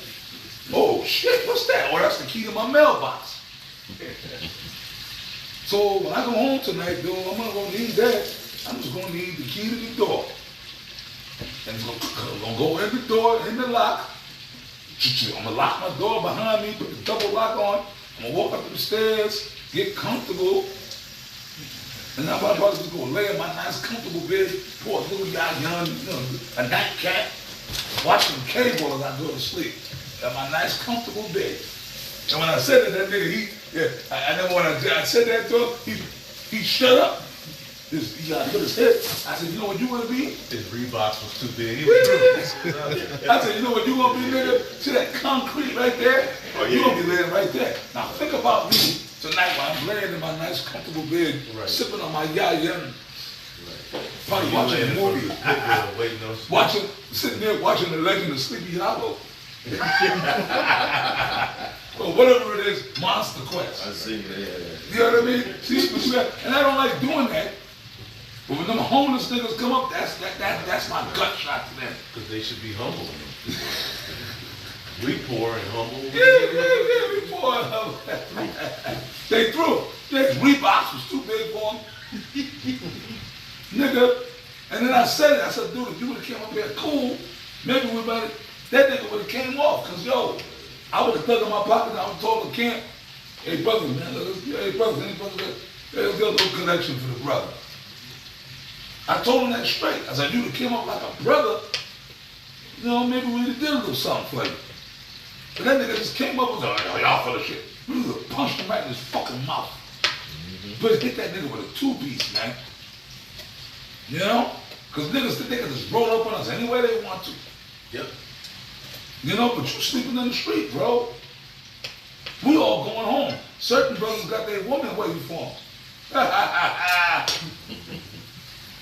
Oh, shit, what's that? Oh, that's the key to my mailbox. So when I go home tonight, though, I'm not gonna need that. I'm just gonna need the key to the door. And I'm gonna go in the door, in the lock. I'm gonna lock my door behind me, put the double lock on. I'm gonna walk up the stairs, get comfortable. And now my brother's gonna lay in my nice comfortable bed, pour a little young, a nightcap, watching cable as I go to sleep. At my nice comfortable bed. And when I said that nigga, and then when I said that to him, he shut up. He put his head. I said, you know what you want to be? His Reeboks was too big. I said, you know what you want to be, nigga? See that concrete right there? Oh, yeah. You gonna be laying right there. Now think about me tonight when I'm laying in my nice comfortable bed, sipping on my yayin, probably watching a movie. Sitting there watching The Legend of Sleepy Hollow. Or whatever it is, Monster Quest. I see, yeah. You know what I mean? See, and I don't like doing that. But when them homeless niggas come up, that's my gut shot to them. Because they should be humble. We poor and humble. Yeah, we poor and humble. They threw. Their Reeboks was too big for them. Nigga. And then I said, dude, if you would have came up here cool, maybe that nigga would have came off. Because, yo, I would have dug in my pocket and I would have told the camp, hey, brother, man, let's get a little connection for the brother. I told him that straight. I said, you would have came up like a brother, maybe we would have did a little something for you. But that nigga just came up and said, oh, y'all full of shit. We would have punched him right in his fucking mouth. But hit that nigga with a two-piece, man. You know? Because niggas think they can just roll up on us any way they want to. Yep. But you sleeping in the street, bro. We all going home. Certain brothers got their woman waiting for them.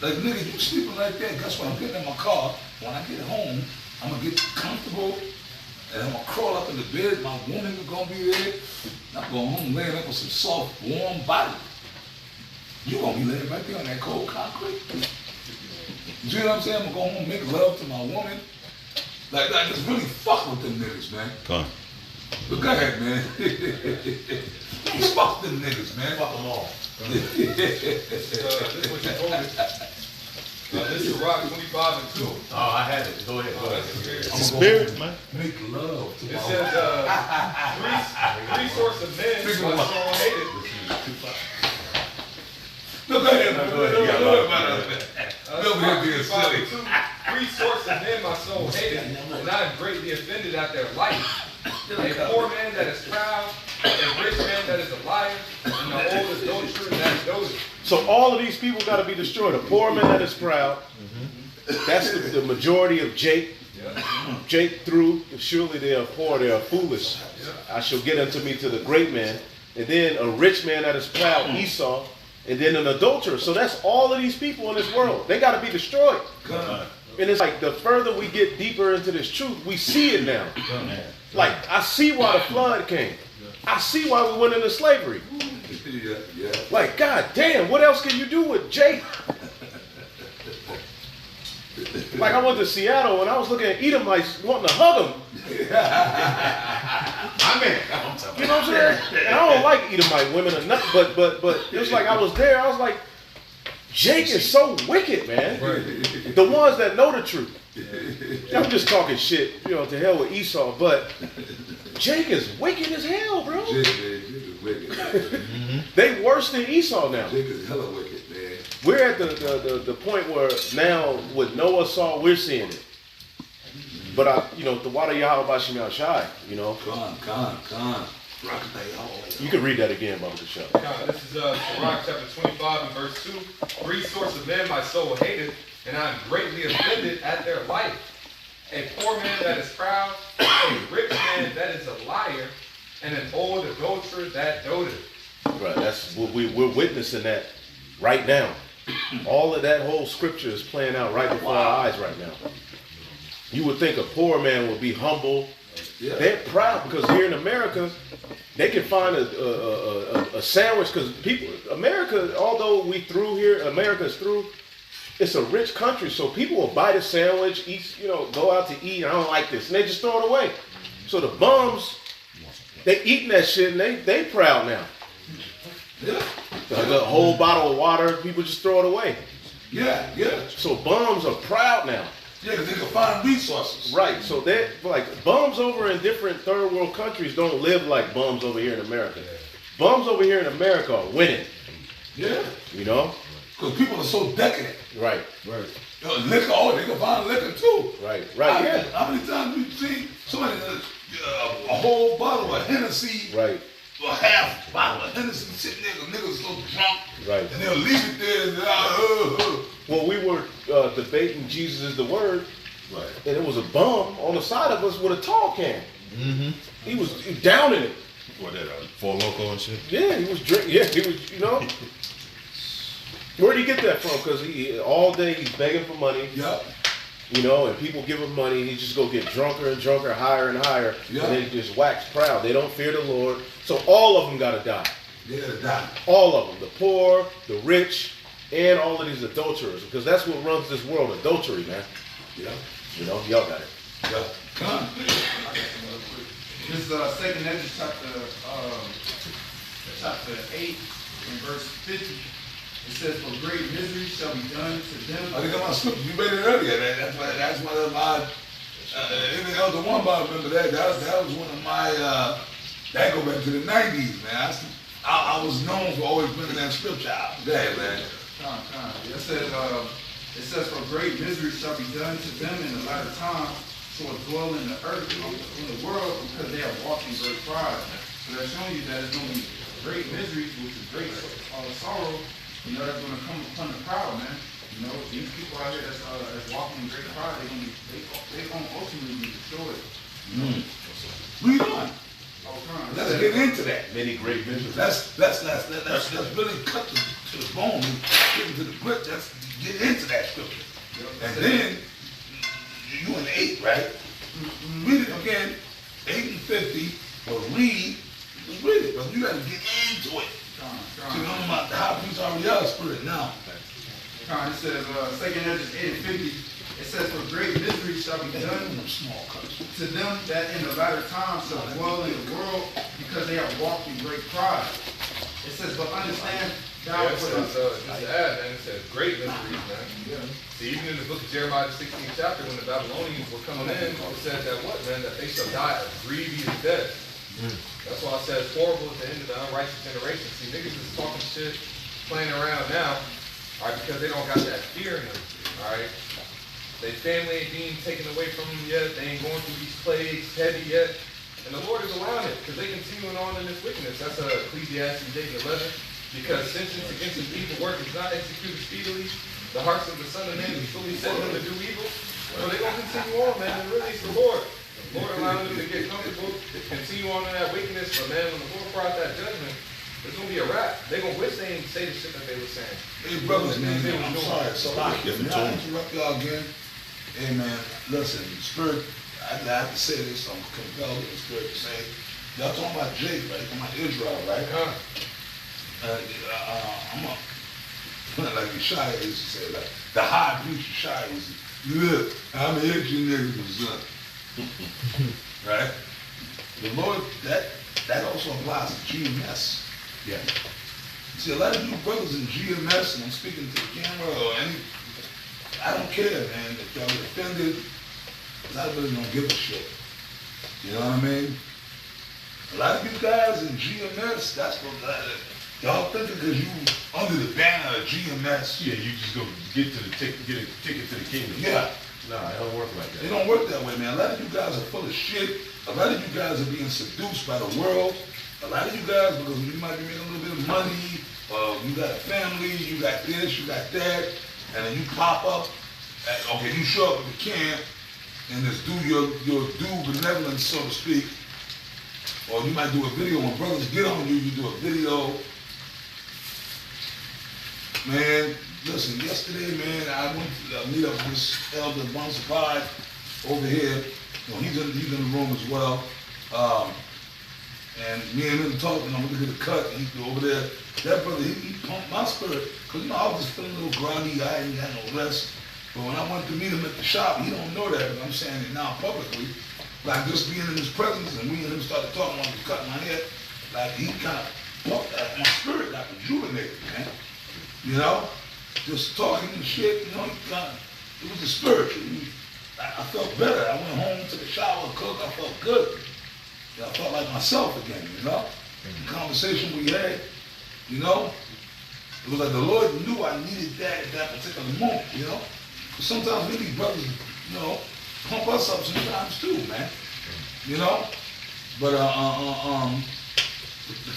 Like, nigga, you sleeping right there. Guess what? I'm getting in my car. When I get home, I'm going to get comfortable. And I'm going to crawl up in the bed. My woman is going to be there. I'm going home laying up with some soft, warm body. You're going to be laying right there on that cold concrete. You see what I'm saying? I'm gonna go home, make love to my woman. Like just really fuck with them niggas, man. Come on. But go ahead, man. Just fuck them niggas, man. Fuck them all. This is what you told me. This is Rock 25 and 2. Oh, I had it. Go ahead. Go ahead. That's the spirit. It's the spirit, man. Make love to It my says, woman. three sorts of men my soul hated. No, go ahead, man. Go ahead. Go ahead. Go ahead, being silly. Three sorts of men my soul hated, and I am greatly offended at their life. A poor man that is proud, a rich man that is a liar, and an old adulterer that is doted. So all of these people got to be destroyed. A poor man that is proud. That's the majority of Jake. Jake threw, surely they are poor, they are foolish. I shall get unto me to the great man. And then a rich man that is proud, Esau. And then an adulterer. So that's all of these people in this world. They got to be destroyed. And it's like the further we get deeper into this truth, we see it now. Like, I see why the flood came. I see why we went into slavery. Yeah. Like, God damn, what else can you do with Jake? Like, I went to Seattle and I was looking at Edomites wanting to hug him. I mean, you know what I'm saying? And I don't like Edomite women or nothing, but it's like I was there, I was like, Jake is so wicked, man. The ones that know the truth. I'm just talking shit, you know, to hell with Esau, but Jake is wicked as hell, bro. Jake is wicked. They worse than Esau now. Jake is hella wicked, man. We're at the point where now what Noah saw, we're seeing it. But the water Yahweh Bashim Yahshai, you know. Con. You can read that again, Baba Show. This is Sirach chapter 25 and verse 2. Three sorts of men my soul hated, and I am greatly offended at their life. A poor man that is proud, a rich man that is a liar, and an old adulterer that doted. Right, that's what we're witnessing that right now. All of that whole scripture is playing out right before our eyes right now. You would think a poor man would be humble. Yeah. They're proud because here in America, they can find a sandwich because America, although we through here, America's through, it's a rich country, so people will buy the sandwich, eat, go out to eat, I don't like this, and they just throw it away. So the bums, they eating that shit and they proud now. Yeah. The whole bottle of water, people just throw it away. Yeah. So bums are proud now. Yeah, because they can find resources. Right, so they're like bums over in different third world countries don't live like bums over here in America. Bums over here in America are winning. Yeah. You know? Because people are so decadent. Right. Liquor, they can find liquor too. Right. Yeah. How many times we see somebody a whole bottle of Hennessy, Right. a half bottle of Hennessy sitting there, the niggas so drunk, Right. and they'll leave it there and Well, we were debating Jesus is the Word, Right. and it was a bum on the side of us with a tall can. He was downing it. What that? Four Loco and shit. Yeah, he was drinking. Yeah, he was. Where'd he get that from? Because all day he's begging for money. Yep. And people give him money, and he just go get drunker and drunker, higher and higher, Yeah. and they just wax proud. They don't fear the Lord. So all of them got to die. They gotta die. All of them, the poor, the rich, and all of these adulterers, because that's what runs this world, adultery, man. Yeah. Y'all got it. Yeah. Come. This is Second Ezra chapter 8 and verse 50. It says, "For great misery shall be done to them." I think I'm on scripture. You read it earlier. That's one of my. Even Elder One, I remember that. That was one of my. That go back to the 90s, man. I was known for always bringing that scripture out. Go ahead, man. It says, "For great misery shall be done to them in the latter time, so will dwell in the earth, in the world, because they are walking great pride." So that's showing you that it's going to be great miseries, which is great sorrow. That's going to come upon the proud, man. These people out here that's walking in great pride, they're going to ultimately be destroyed. Read on. Let's get into that. Many great visions. Let's really cut to the bone and get into the grit. Let's get into that scripture. And then you in 8, right? Read it again, 8 and 50, but read it, because you got to get into it. So you know about the high priest already spirit now. It says, 2nd Ezra 8:50, it says, for great misery shall be done Small cuts. to them that in the latter times shall dwell in the world, because they have walked in great pride. It says, but understand thou Yeah, it for says, the just to add, man, it says great miseries, man. See, even in the book of Jeremiah, the 16th chapter, when the Babylonians were coming in, it said that what, man? That they shall die a grievous death. That's why it says horrible at the end of the unrighteous generation. See, niggas is talking shit, playing around now, all right, because they don't got that fear in them, all right? Their family ain't being taken away from them yet. They ain't going through these plagues heavy yet. And the Lord is allowing it because they continuing on in this wickedness. That's Ecclesiastes 8:11. Because sentence against his evil work is not executed speedily. The hearts of the Son of Man is fully set them to do evil. So they're going to continue on, man, and release the Lord. The Lord allowing them to get comfortable, continue on in that wickedness. But man, when the Lord brought that judgment, it's going to be a wrap. They're going to wish they didn't say the shit that they were saying. Hey, brothers, man, I'm sorry. So, I interrupt y'all again. Hey, man, listen, Spirit, I have to say this. I'm compelled in the Spirit to say, y'all talking about Jake, right? Talking about Israel, right? I'm like Yeshaya used to say, like, the high priest Yeshaya used to say, look, I'm an itchy nigga, son. Right? The Lord, that also applies to GMS. Yeah. See, a lot of you brothers in GMS, and I'm speaking to the camera or any, I don't care, man, if y'all get offended, because I really don't give a shit. You know what I mean? A lot of you guys in GMS, that's what y'all thinking because you under the banner of GMS. Yeah, you just go get a ticket to the kingdom. Yeah. Nah, it don't work like It that. don't work that way, man. A lot of you guys are full of shit. A lot of you guys are being seduced by the world. A lot of you guys, because you might be making a little bit of money, you got a family, you got this, you got that, and then you pop up, okay, you show up at the camp, and just do your due benevolence, so to speak, or you might do a video, when brothers get on you, you do a video. Man, listen, yesterday, man, I went to meet up with this elder Bonsapad over here. You know, he's in the room as well. And me and him talking, I'm gonna get a cut, and he's over there. That brother, he pumped my spirit. Cause you know, I was just feeling a little groggy, I ain't got no rest. But when I went to meet him at the shop, he don't know that, but I'm saying it now publicly. Like just being in his presence, and me and him started talking when he was cutting my hair, like he kind of pumped that, my spirit got rejuvenated, man. You know? Just talking and shit, you know, it was a spiritual. I felt better. I went home, took a shower, cooked, I felt good. I felt like myself again, you know? The conversation we had, you know? It was like the Lord knew I needed that at that particular moment, you know? But sometimes we need brothers, you know, pump us up sometimes too, man. You know? But the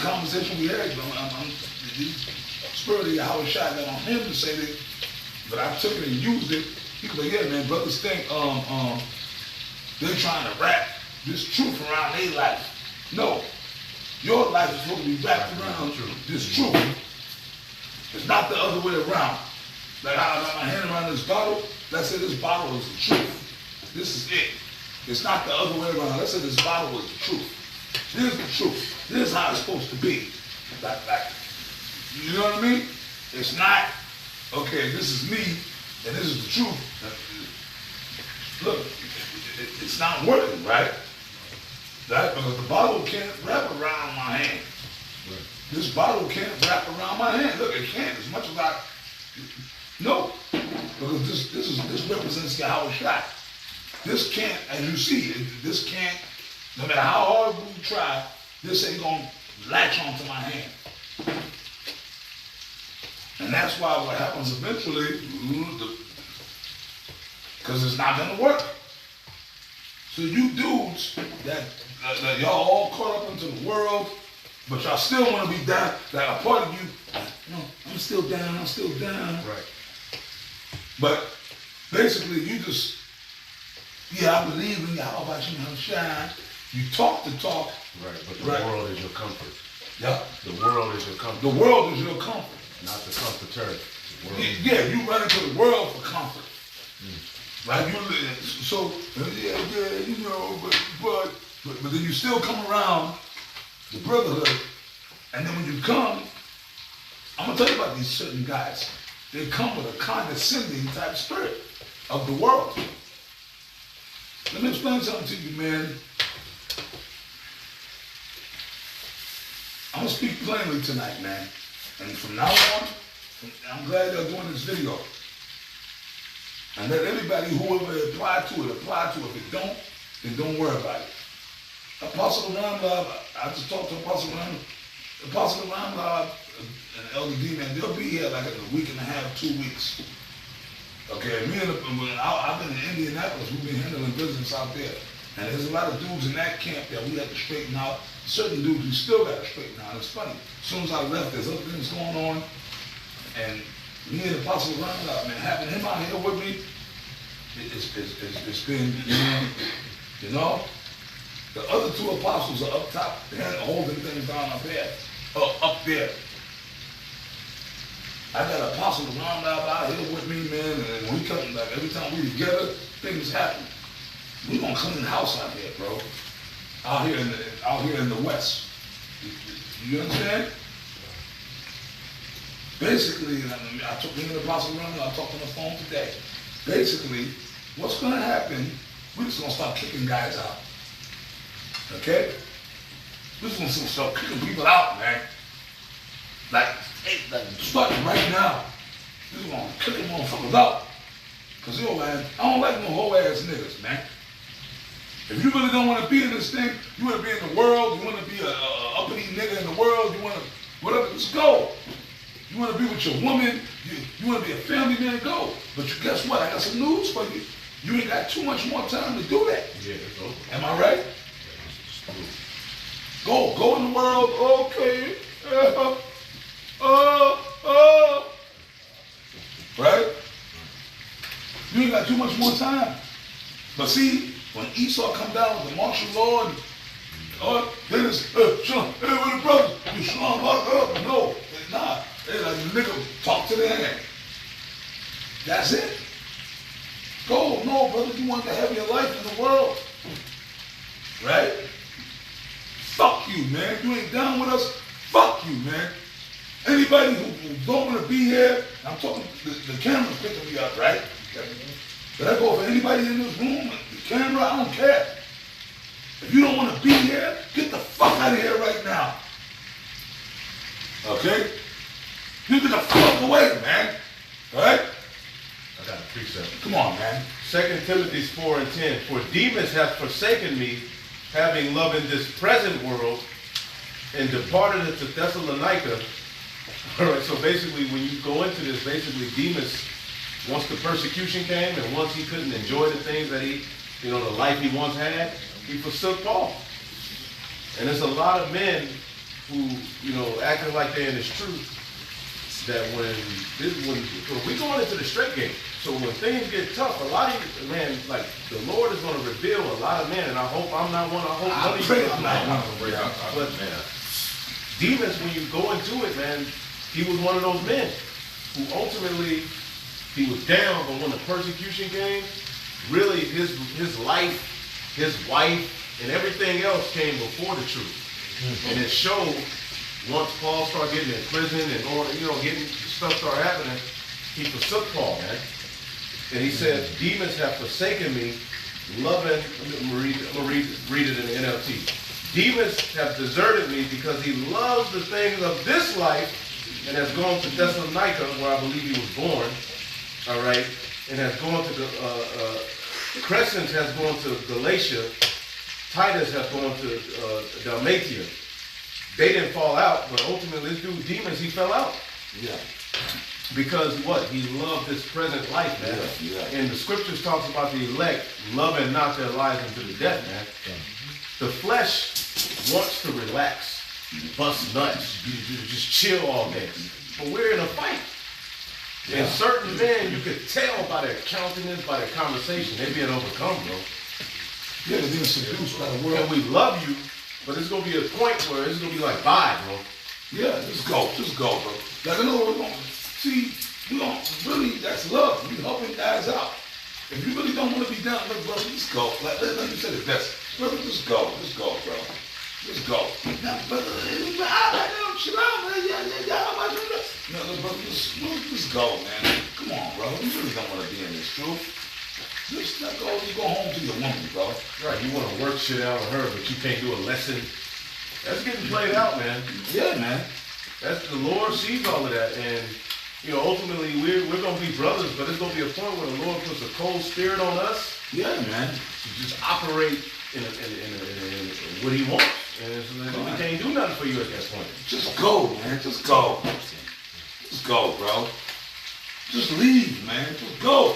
conversation we had, I'm spurred how a shot got on him to say that, but I took it and used it. He was like, yeah, man, brothers think they're trying to wrap this truth around their life. No, your life is supposed to be wrapped around this truth. It's not the other way around. Like how I got my hand around this bottle, let's say this bottle is the truth. This is it. It's not the other way around. Let's say this bottle is the truth. Here's the truth. This is how it's supposed to be. Like, you know what I mean? It's not, okay, this is me, and this is the truth. Look, it's not working, right? That, because the bottle can't wrap around my hand. Right. This bottle can't wrap around my hand. Look, it can't, as much as I, no. Because this represents Yahweh Shai. This can't, as you see, this can't, no matter how hard we try, this ain't gonna latch onto my hand. And that's why what happens eventually, because it's not gonna work. So you dudes that y'all all caught up into the world, but y'all still want to be down, like a part of you, no, I'm still down. Right. But basically you just, yeah, I believe in Yahweh Shai. You talk the talk. Right, but the world is your comfort. Yeah. The world is your comfort. The world is your comfort. Not the comforter. Yeah, you run into the world for comfort. Like you, so yeah, you know, but then you still come around the brotherhood, and then when you come, I'm gonna tell you about these certain guys. they come with a condescending type spirit of the world. Let me explain something to you, man. I'm gonna speak plainly tonight, man. And from now on, I'm glad they're doing this video. And let everybody, whoever apply to it, apply to it. If it don't, then don't worry about it. Apostle Ramlab, I just talked to Apostle Ramlab. Apostle Ramlab and Elder D, man, they'll be here like in a week and a half, 2 weeks. Okay, I've been in Indianapolis, we've been handling business out there. And there's a lot of dudes in that camp that we have to straighten out. Certain dudes we still got to straighten out. It's funny. As soon as I left, there's other things going on. And me and Apostle Ramlab, man, having him out here with me, it's been, you know, the other two apostles are up top, they're holding things down up here, up there. I got Apostle Ramlab out here with me, man, and when we come, like every time we together, things happen. We gonna clean the house out here, bro. Out here in the West. You understand? Basically, I took me and Apostle Ramlab, I talked on the phone today. Basically, what's gonna happen, we're just gonna start kicking guys out. Okay? We're just gonna start kicking people out, man. Like starting right now. We're just gonna kick them motherfuckers out. Cause yo, man, I don't like no whole ass niggas, man. If you really don't want to be in this thing, you want to be in the world, you want to be a uppity nigga in the world, you want to, whatever, just go. You want to be with your woman, you want to be a family man, go. But you, guess what? I got some news for you. You ain't got too much more time to do that. Yeah, it's over. Am I right? Go in the world, okay. Right? You ain't got too much more time. But see, when Esau come down with the martial law, and then it's, Shalom, hey, where the brothers? You Shalom, no, nah. They like, nigga, talk to the hand. That's it. Go, no, brother, you want to have your life in the world. Right? Fuck you, man. You ain't down with us, fuck you, man. Anybody who don't want to be here, I'm talking, the camera's picking me up, right? But I go for anybody in this room, the camera, I don't care. If you don't want to be here, get the fuck out of here right now. Okay? You get the fuck away, man. Alright? I got a precept. Come on, man. 2 Timothy 4:10. For Demas hath forsaken me, having loved this present world, and departed into Thessalonica. All right, so basically when you go into this, basically Demas, once the persecution came and once he couldn't enjoy the things that he, you know, the life he once had, he forsook Paul. And there's a lot of men who, you know, acting like they're in this truth, that when we going into the straight gate, so when things get tough, a lot of you, man, like the Lord is going to reveal a lot of men, and I hope I'm not one. I hope none of you. I'm not one of them. But man, Demas, when you go into it, man, he was one of those men who ultimately he was down, but when the persecution came, really his life, his wife, and everything else came before the truth, and it showed. Once Paul started getting in prison and all, you know, getting stuff started happening, he forsook Paul, man. And he said, Demas have forsaken me, loving, I'm gonna read it in the NLT. Demas have deserted me because he loves the things of this life and has gone to Thessalonica, where I believe he was born, all right, and has gone to Crescens has gone to Galatia, Titus has gone to Dalmatia. They didn't fall out, but ultimately this dude Demas, he fell out. Yeah. Because what? He loved this present life, man. Yeah. And the scriptures talks about the elect loving not their lives into the death, man. Yeah. The flesh wants to relax, bust nuts, just chill all day. But we're in a fight. Yeah. And certain men, you could tell by their countenance, by their conversation, they're being overcome, bro. Yeah, they're being seduced by the world. And we love you, but it's gonna be a point where it's gonna be like, bye, bro. Yeah, just go, bro. Like, I know we're going to see, we don't really, that's love. We helping guys out. If you really don't want to be down, look, brother, just go. Like you said it best. Brother, just go, bro. Just go. Now, brother, I don't chill out, man. Yeah. No, brother, just go, man. Come on, bro. You really don't want to be in this truth. Just let go. You go home to your woman, bro. Right, you want to work shit out with her, but you can't do a lesson. That's getting played out, man. Yeah, man. That's the Lord sees all of that, and ultimately we're gonna be brothers, but there's gonna be a point where the Lord puts a cold spirit on us. Yeah, man. To just operate in what He wants, and we can't do nothing for you at that point. Just go, man. Just go. Just go, bro. Just leave, man. Just go.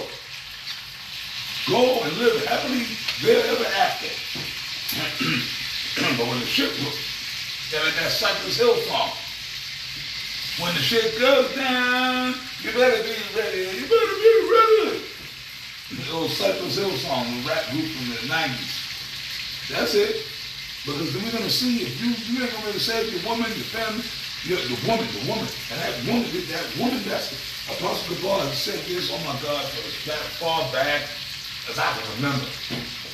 Go and live happily there ever after. But when the ship was, that Cypress Hill song, when the shit goes down, you better be ready. You better be ready. The old Cypress Hill song, the rap group from the 90s. That's it. Because then we're going to see if you ain't going to really save your woman, your family, the woman. And that woman, that's Apostle Gabar said this, oh my God, for that far back as I can remember.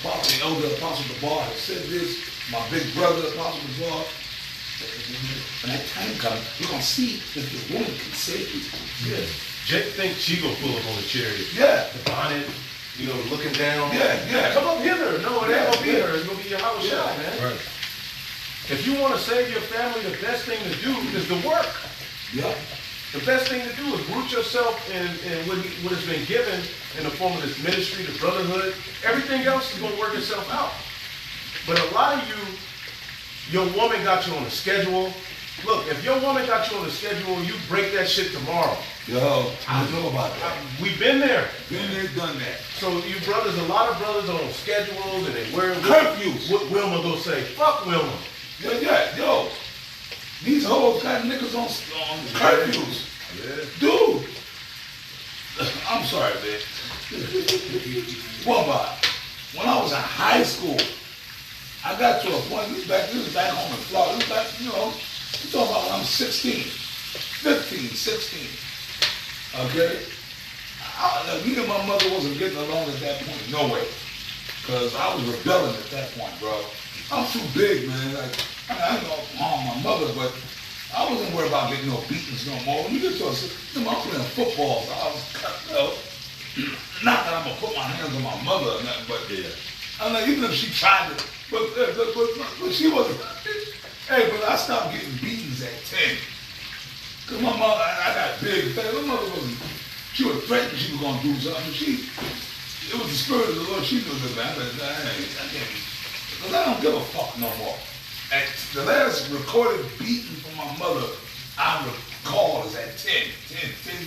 The elder Apostle Gabar has said this, my big brother Apostle Gabar. When that time comes, we're going to see if the woman can save you. Yeah. Jake thinks she gonna pull up on the chariot. Yeah. The bonnet, looking down. Yeah. Come up hither. No, it ain't gonna be her. It's gonna be your house shot, man. Right. If you want to save your family, the best thing to do is to work. Yeah. The best thing to do is root yourself in what has been given in the form of this ministry, the brotherhood. Everything else is gonna work itself out. But a lot of you, your woman got you on a schedule. Look, if your woman got you on a schedule, you break that shit tomorrow. Yo, I know about that. We've been there. Been there, done that. So you brothers, a lot of brothers are on schedules and they wear Curfews. What Wilma gonna say? Fuck Wilma. Yeah, yo. These hoes got niggas on curfews. Yeah. Dude. I'm sorry, man. Woman, when I was in high school, I got to a point, this was back home in Florida. This was back, you're talking about when I'm 16, 15, 16. Okay? Me and my mother wasn't getting along at that point, no way. Because I was rebelling at that point, bro. I'm too big, man. Like, I ain't gonna harm my mother, but I wasn't worried about getting no beatings no more. When you get to I'm playing football, so I was, not that I'm gonna put my hands on my mother or nothing, but I'm like, even if she tried to, but she wasn't. Hey, but I stopped getting beatings at 10. Cause my mother, I got big. My mother wasn't. She was threatened she was gonna do something. It was the spirit of the Lord. She knew that, man. I can't. Because I don't give a fuck no more. And the last recorded beating from my mother, I recall is at 10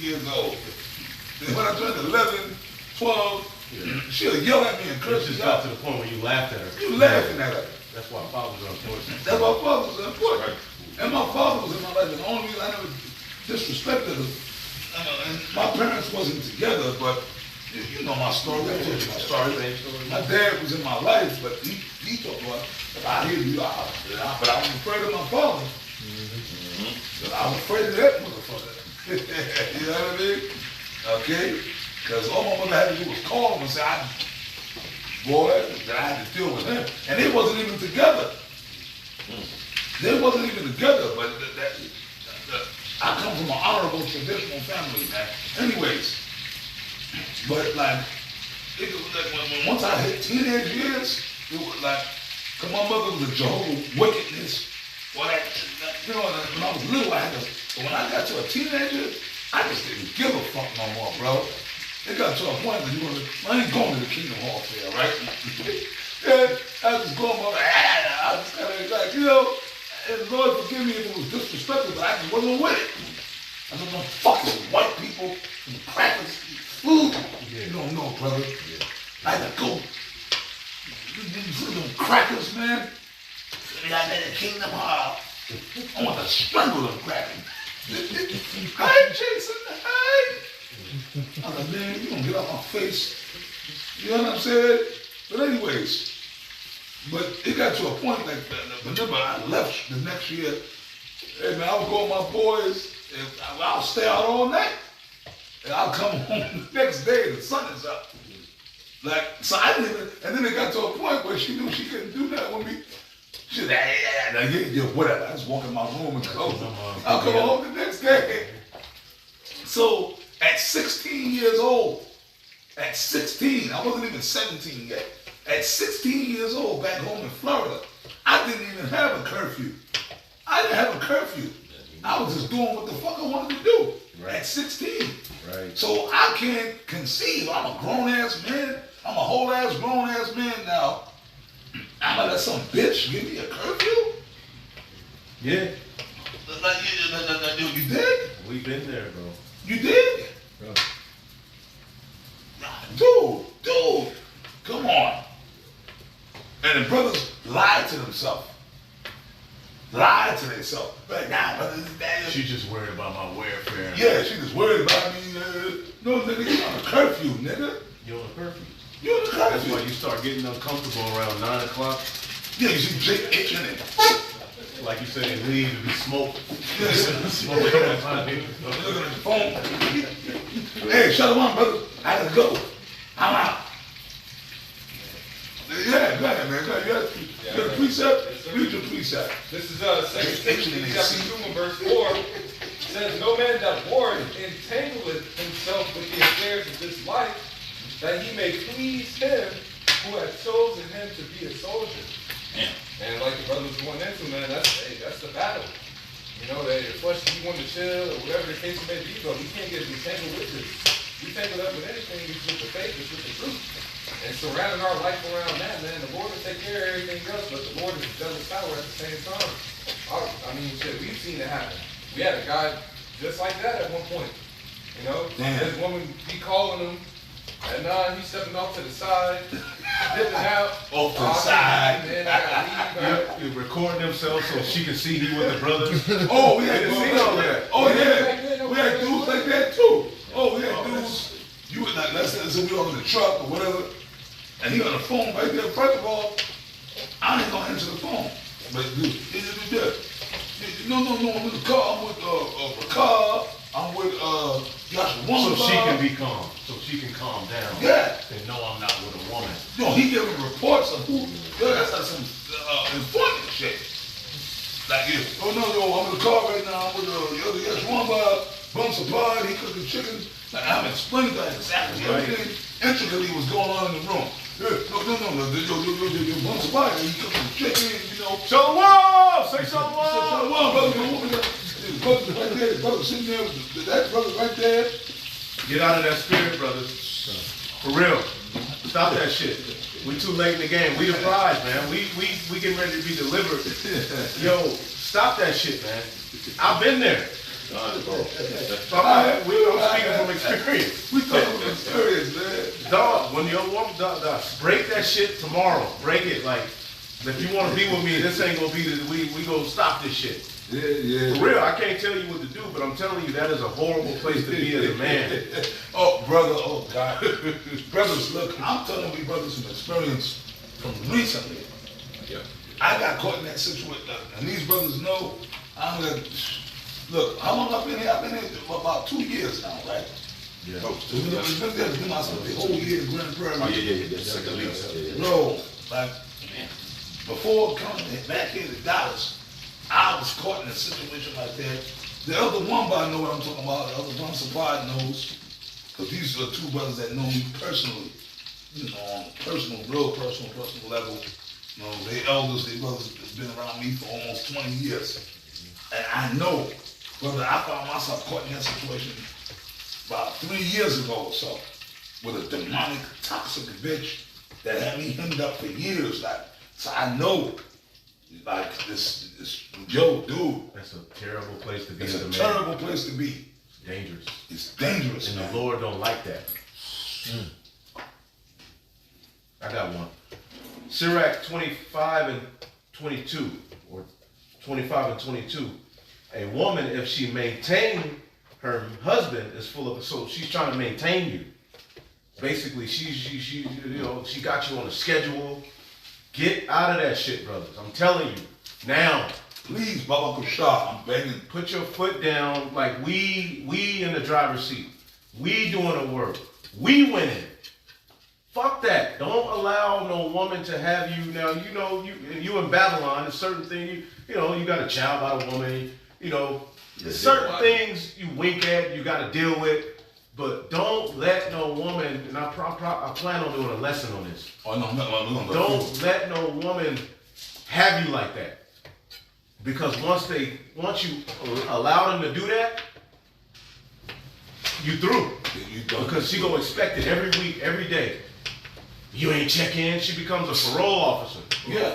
years old. And when I turned 11, 12, she'll yell at me and curse. It just got to the point where you laughed at her. You laughing at her. That's why father was important. That's why father was important. And my father was in my life. And the only reason I never disrespected her, and my parents wasn't together, but you know my story. I told you my story. My dad was in my life, but he told me, if I hear you, but I was afraid of my father. But I was afraid of that motherfucker. You know what I mean? Okay? Because all my mother had to do was call him and say, boy, that I had to deal with him. And they wasn't even together. They wasn't even together, but I come from an honorable, traditional family, man. Anyways, but like, once I hit teenage years, it was like, cause my mother was a Jehovah's Wickedness. Well, when I was little, I had to, but when I got to a teenager, I just didn't give a fuck no more, bro. It got to a point where I ain't going to the Kingdom Hall fair, right? And I was going over, I was kind of like, and Lord forgive me if it was disrespectful, but I just wasn't with it. I don't know fucking white people and crackers, food. You don't know, brother. I had to go. Them crackers, man. I got at the Kingdom Hall. I want to strangle them crackers. Hi, Jason. Hi. I was like, man, you gonna get off my face. You know what I'm saying? But anyways, but it got to a point like, remember I left the next year, hey man, I would go with my boys, and I'll stay out all night. And I'll come home the next day, the sun is up. Like, so I didn't even, and then it got to a point where she knew she couldn't do that with me. She said, yeah, whatever. I just walk in my room and close. I'll come home the next day. So At 16 years old, at 16, I wasn't even 17 yet. At 16 years old, back home in Florida, I didn't even have a curfew. I didn't have a curfew. I was just doing what the fuck I wanted to do at 16. Right. So I can't conceive. I'm a grown ass man. I'm a whole ass grown ass man now. I'm gonna let some bitch give me a curfew? Yeah, You did? we've been there, bro. You did? Bro. Dude, come on. And the brothers lied to themselves. Lied to themselves. But nah, brother, She just worried about my welfare. yeah, she just worried about me. No, nigga, you on a curfew, nigga. You're on a curfew. You on a That's curfew. why you start getting uncomfortable around 9 o'clock. Yeah, you see Jake itching it. Like you said, they leave to be smoked. Smoke. Looking at the phone. Hey, shut up, brother. I gotta go. I'm out. Yeah, go ahead, man. Go ahead. You got a precept? Read your precept. This is 2 Timothy chapter 2 and verse 4. It says, no man that warreth entangleth himself with the affairs of this life, that he may please him who hath chosen him to be a soldier. Yeah. And like the brother was going into, man, that's the battle. You know, that if flesh you want to chill or whatever the case may be, but we can't get entangled with this. We tangle up with anything, it's with the faith, it's with the truth. And surrounding our life around that, man, the Lord will take care of everything else, but the Lord is a jealous power at the same time. I mean, shit, we've seen it happen. We had a guy just like that at one point. You know, this woman be calling him. At 9, he's stepping off to the side, dipping out. Off to the side. Man, I gotta leave. You're recording themselves so she can see he with the brothers. Oh, we had Didn't dudes see like all that. that. Oh, yeah. We had dudes like that, too. Oh, we had dudes. You would like, let's say we on the truck or whatever, and he on the phone right there. First of all, I ain't gonna answer the phone. But dude, no, I'm with the car. I'm with Ricard. I'm with Joshua So Wamba. she can be calm. So she can calm down. Yeah. And no, I'm not with a woman. No, he giving reports of who. Yo, that's like some informant shit. Like, oh no, I'm in the car right now. I'm with yes, Wamba, Bum Supply. He cooking chicken. Like, I'm explaining that exactly everything intricately was going on in the room. Yeah, no, Bum Supply. He cooking chicken, you know. Shalom! Say Shalom, shalom! brother. His brother right there. His brother sitting there. That brother right there. Get out of that spirit, brothers. For real. Stop that shit. We too late in the game. We the prize, man. We getting ready to be delivered. Yo, stop that shit, man. I've been there. We don't speak from experience. We talking from experience, man. Dog, when your woman, dog, break that shit tomorrow. Break it. Like, if you want to be with me, this ain't gonna be we gonna stop this shit. Yeah. For real, I can't tell you what to do, but I'm telling you that is a horrible place to be as a man. Oh, brother, oh God. Brothers, look, I'm telling you brothers from experience from recently. Yeah. I got caught in that situation, and these brothers know, I'm gonna, look, how long I've been here? I've been here for about 2 years now, right? Yeah. Bro, it's been there to do myself the whole year in Grand Prairie. Oh, yeah. Second lease. Bro, like, before coming back here to Dallas, I was caught in a situation like that. The other one, I know what I'm talking about. The other one, Supply knows. Because these are two brothers that know me personally. You know, on a personal, real personal level. You know, they elders, they brothers that's been around me for almost 20 years. And I know, brother, I found myself caught in that situation about 3 years ago or so. With a demonic, toxic bitch that had me hemmed up for years. Like, so I know. Like this Joe, dude. That's a terrible place to be It's as a a man. terrible place to be. It's dangerous. It's dangerous, And man. the Lord don't like that. I got one. Sirach 25 and 22, or 25 and 22. A woman, if she maintain her husband, is full of, so she's trying to maintain you. Basically, she got you on a schedule. Get out of that shit, brothers. I'm telling you. Now, Please, Baba Kushah, I'm begging. put your foot down. Like we in the driver's seat. We doing the work. We winning. Fuck that. Don't allow no woman to have you. Now, you know, you in Babylon, there's certain things, you got a child by a woman, there's certain things you wink at, you got to deal with. But don't let no woman, and I plan on doing a lesson on this. Oh, no. Don't let no woman have you like that. Because once you allow them to do that, you through. You done. Because she gonna expect it every week, every day. You ain't check in, she becomes a parole officer. Yeah.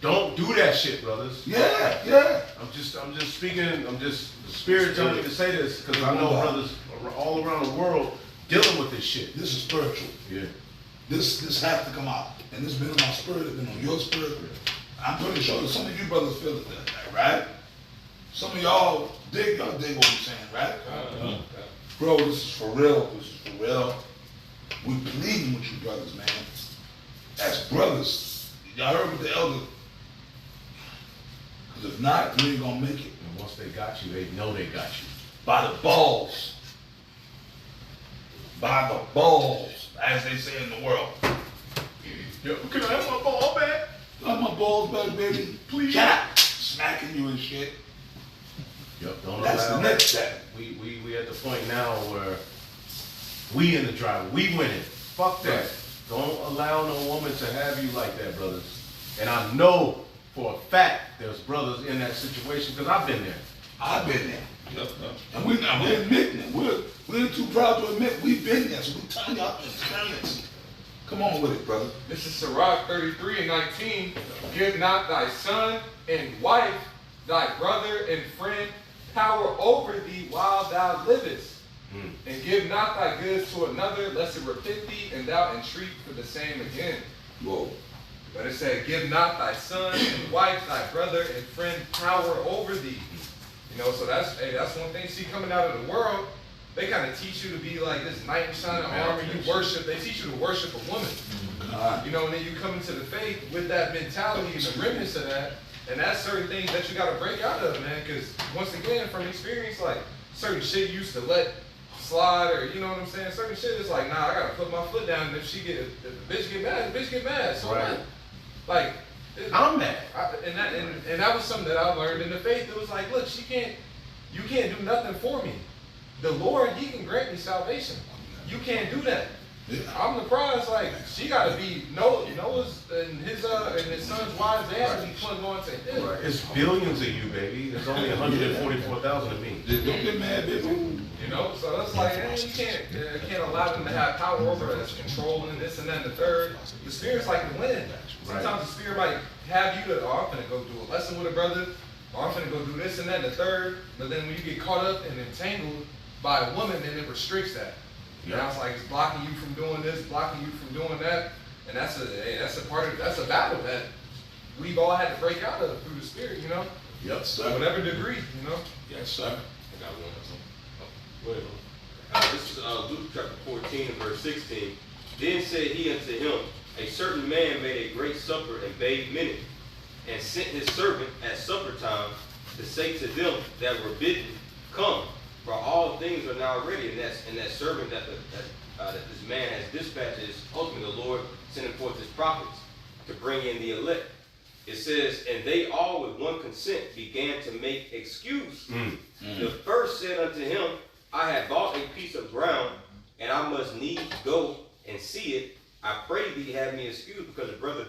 Don't do that shit, brothers. Yeah. I'm just speaking, the spirit telling me to say this, because I know brothers all around the world dealing with this shit. This is spiritual. Yeah. This has to come out. And it's been on my spirit, it's been on your spirit. I'm pretty sure some of you brothers feel it that, right? Some of y'all dig what I'm saying, right? Bro, this is for real. We pleading with you brothers, man. As brothers. Y'all heard what the elder. Because if not, we ain't gonna make it. And once they got you, they know they got you. By the balls. By the balls, as they say in the world. Yo, can I have my ball back? Got my balls back, baby. Please. Cat smacking you and shit. Yep, don't That's allow the next step. We at the point now where we in the driver, we winning. Fuck that. Don't allow no woman to have you like that, brothers. And I know for a fact there's brothers in that situation, because I've been there. I've been there. And we're admitting it. We're too proud to admit we've been there, so we're telling y'all experience. Come on with it, brother. This is Sirach 33:19. Give not thy son and wife, thy brother and friend, power over thee while thou livest. And give not thy goods to another, lest it repent thee, and thou entreat for the same again. Whoa. But it said, give not thy son and wife, thy brother and friend, power over thee. You know, so that's one thing. See, coming out of the world, they kind of teach you to be like this knight in shining armor. You worship. They teach you to worship a woman. You know, and then you come into the faith with that mentality and the remnants of that. And that's certain things that you got to break out of, man. Because once again, from experience, like certain shit you used to let slide, or you know what I'm saying. Certain shit is like, nah, I got to put my foot down. And if the bitch get mad, the bitch get mad. So Right. like, I'm mad. And that was something that I learned in the faith. It was like, look, you can't do nothing for me. The Lord, He can grant me salvation. You can't do that. Yeah. I'm the prize. Like, she got to be Noah's and his son's wives. They have to be clung on to him. It's billions of you, baby. There's only 144,000 of me. Don't get mad, baby. You know, so that's like, you can't allow them to have power over us, controlling this and that and the third. The spirit's like the wind. Sometimes the spirit might have you to, oh, I'm gonna go do a lesson with a brother, or I'm gonna go do this and that and the third. But then when you get caught up and entangled by a woman, then it restricts that. Now it's like it's blocking you from doing this, blocking you from doing that, and that's a battle that we've all had to break out of through the spirit, you know. Yes, To sir. whatever degree, you know. Yes, sir. I got one. Go ahead. This is Luke chapter 14 and verse 16. Then said he unto him, a certain man made a great supper and bade many, and sent his servant at supper time to say to them that were bidden, come, for all things are now ready. And that servant that this man has dispatched is ultimately the Lord sending forth his prophets to bring in the elect. It says, and they all with one consent began to make excuse. The first said unto him, I have bought a piece of ground, and I must needs go and see it. I pray thee have me excused, because the brother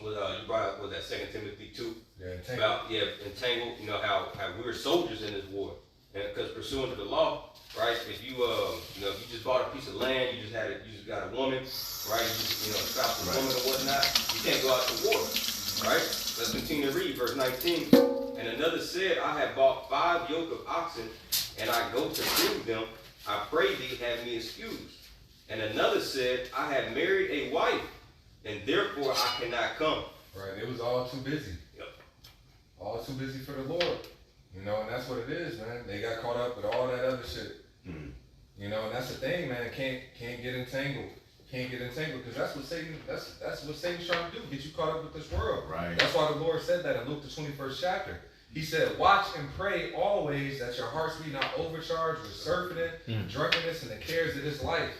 was you brought up with that 2 Timothy 2 about entangled. You know how we're soldiers in this war, and because pursuant to the law, right? If you if you just bought a piece of land, you just got a woman, right? You just spouse a woman or whatnot, you can't go out to war, right? Let's continue to read verse 19. And another said, I have bought 5 yoke of oxen, and I go to bring them. I pray thee have me excused. And another said, I have married a wife, and therefore I cannot come. Right, it was all too busy. Yep. All too busy for the Lord. You know, and that's what it is, man. They got caught up with all that other shit. You know, and that's the thing, man. Can't get entangled. Can't get entangled, because that's what Satan's trying to do, get you caught up with this world. Right. That's why the Lord said that in Luke the 21st chapter. He said, watch and pray always that your hearts be not overcharged with surfeiting, drunkenness, and the cares of this life,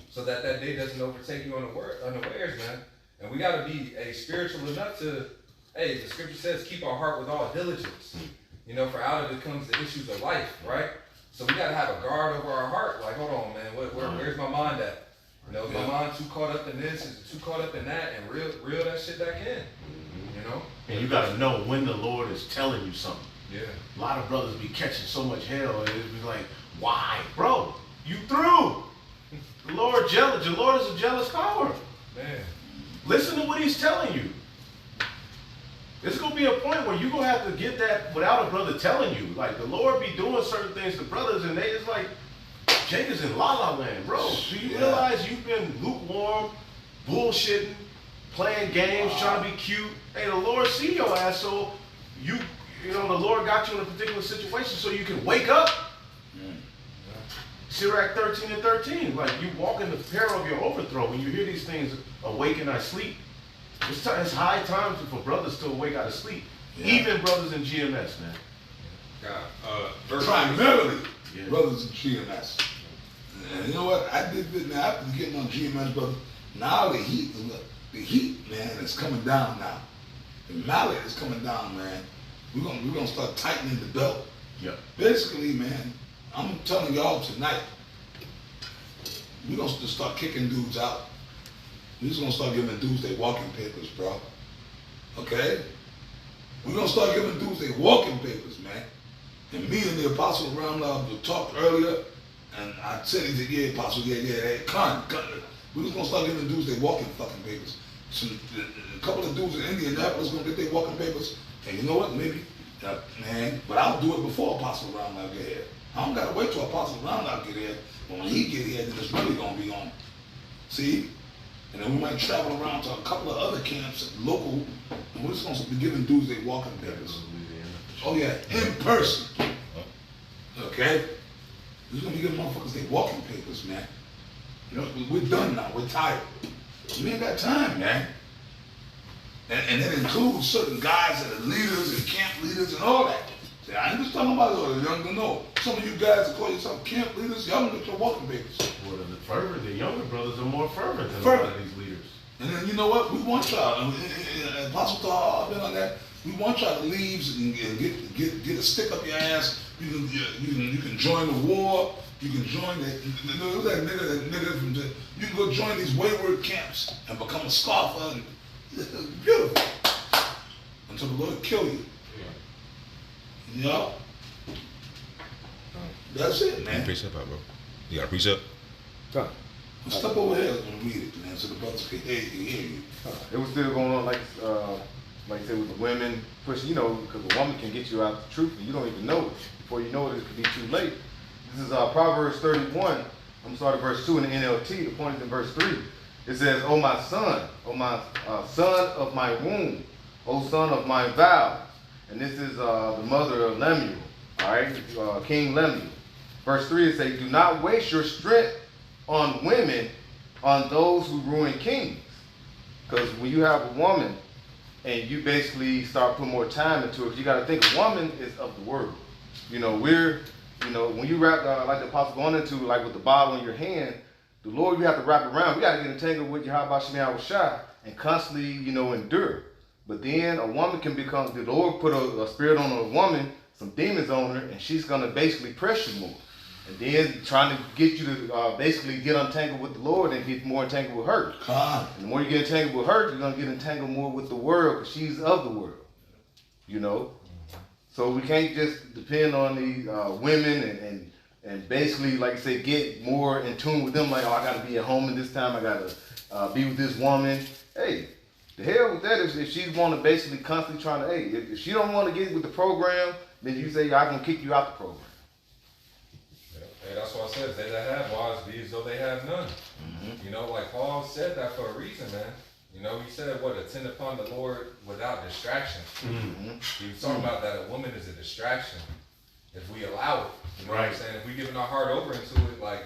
so that day doesn't overtake you unawares, man. And we got to be spiritual enough to, the scripture says, keep our heart with all diligence. You know, for out of it comes the issues of life, right? So we gotta have a guard over our heart. Like, hold on, man, where's my mind at? You know, is my mind too caught up in this? Is it too caught up in that? And reel that shit back in. You know? And you gotta know when the Lord is telling you something. Yeah. A lot of brothers be catching so much hell, and it be like, why? Bro, you through. The Lord jealous. Your Lord is a jealous power. Man. Listen to what he's telling you. It's going to be a point where you're going to have to get that without a brother telling you. Like, the Lord be doing certain things to brothers, and they just like, Jake is in la-la land. Bro, do you realize you've been lukewarm, bullshitting, playing games, trying to be cute? Hey, the Lord see your ass, so you know, the Lord got you in a particular situation so you can wake up. Sirach 13:13, like you walk in the peril of your overthrow. When you hear these things, awaken thy sleep. It's high time for brothers to awake out of sleep. Even brothers in GMS, man. Verse Primarily, brothers in GMS. And you know what? I did this now after getting on GMS, brother. Now the heat, man, is coming down now. The mallet is coming down, man. We're gonna start tightening the belt. Yeah. Basically, man, I'm telling y'all tonight, we're gonna just start kicking dudes out. We're just gonna start giving dudes their walking papers, bro. Okay? We're gonna start giving dudes their walking papers, man. And me and the Apostle Ramla talked earlier, and I said, he said, yeah, Apostle, yeah, come. We're just gonna start giving dudes their walking fucking papers. So, a couple of dudes in Indianapolis gonna get their walking papers, and you know what, maybe, man, but I'll do it before Apostle Ramla get here. I don't gotta wait till Apostle Ramla get here, but when he get here, then it's really gonna be on. See? And then we might travel around to a couple of other camps, local, and we're just going to be giving dudes their walking papers. Oh yeah, in person. Okay? We're going to be giving motherfuckers their walking papers, man. You know, we're done now, we're tired. We ain't got time, man. And that includes certain guys that are leaders and camp leaders and all that. See, I ain't just talking about the younger, no. Some of you guys that call yourself camp leaders, y'all don't get your walking papers. Well, the fervent, the younger brothers are more fervent than a lot of these leaders. And then you know what? We want y'all. Apostle I've been on that. We want y'all to leave and get a stick up your ass. You can join the war. You can join that nigga from the. You can go join these wayward camps and become a scoffer. And it's beautiful until the Lord kill you. You know. That's it, man. Precept out, bro. You got a precept? Step over here and read it, man, so the brothers can hear you. It was still going on like I said, with the women pushing, you know, because a woman can get you out the truth and you don't even know it. Before you know it, it could be too late. This is Proverbs 31. I'm starting verse 2 in the NLT. The point is in verse 3. It says, "O my son of my womb, O son of my vow." And this is the mother of Lemuel, all right, King Lemuel. Verse 3 it says, "Do not waste your strength on women, on those who ruin kings." Because when you have a woman and you basically start putting more time into it, you got to think a woman is of the word. You know, when you wrap, like the apostle going into, like with the Bible in your hand, the Lord, you have to wrap it around. We got to get entangled with Yahweh Shemai Shai and constantly, endure. But then a woman can become, the Lord put a spirit on a woman, some demons on her, and she's going to basically pressure more. And then trying to get you to basically get untangled with the Lord and get more entangled with her. And the more you get entangled with her, you're going to get entangled more with the world because she's of the world. So we can't just depend on these women and basically, like I said, get more in tune with them. Like, oh, I got to be at home at this time. I got to be with this woman. Hey, the hell with that if she's want to basically constantly trying to, hey, if she don't want to get with the program, then you say, I'm going to kick you out the program. Hey, that's why I said they that have wives be as though they have none. Like Paul said that for a reason, man. He said, attend upon the Lord without distraction. He was talking about that a woman is a distraction if we allow it. You know what I'm saying? If we're giving our heart over into it, like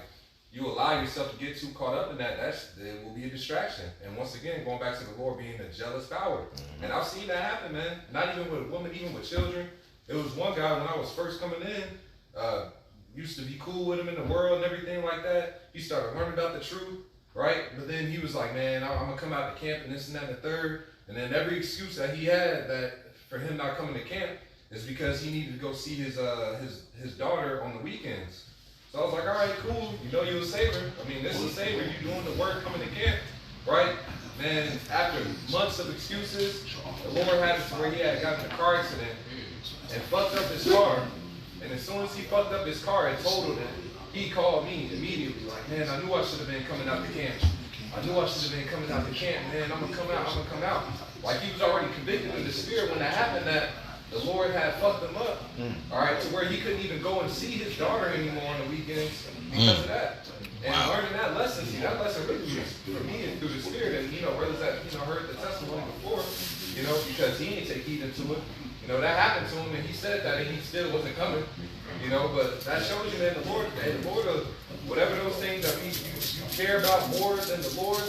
you allow yourself to get too caught up in that, it will be a distraction. And once again, going back to the Lord being a jealous power. And I've seen that happen, man. Not even with women, even with children. It was one guy when I was first coming in, used to be cool with him in the world and everything like that. He started learning about the truth, right? But then he was like, man, I'm going to come out to camp and this and that and the third. And then every excuse that he had that for him not coming to camp is because he needed to go see his daughter on the weekends. So I was like, all right, cool. You know you're a saver. I mean, this is a saver. You doing the work coming to camp, right? Man, after months of excuses, the Lord had it to where he had gotten in a car accident and fucked up his car. And as soon as he fucked up his car and totaled it, he called me immediately like, man, I knew I should have been coming out to camp. I knew I should have been coming out to camp, man. I'm gonna come out. Like he was already convicted in the spirit when that happened, that the Lord had fucked him up. All right, to where he couldn't even go and see his daughter anymore on the weekends because of that. And learning that lesson, see, that lesson really was for me and through the spirit. And, brothers that, heard the testimony before, because he didn't take heed into it. That happened to him and he said that and he still wasn't coming. But that shows you, man, the Lord, whatever those things that you care about more than the Lord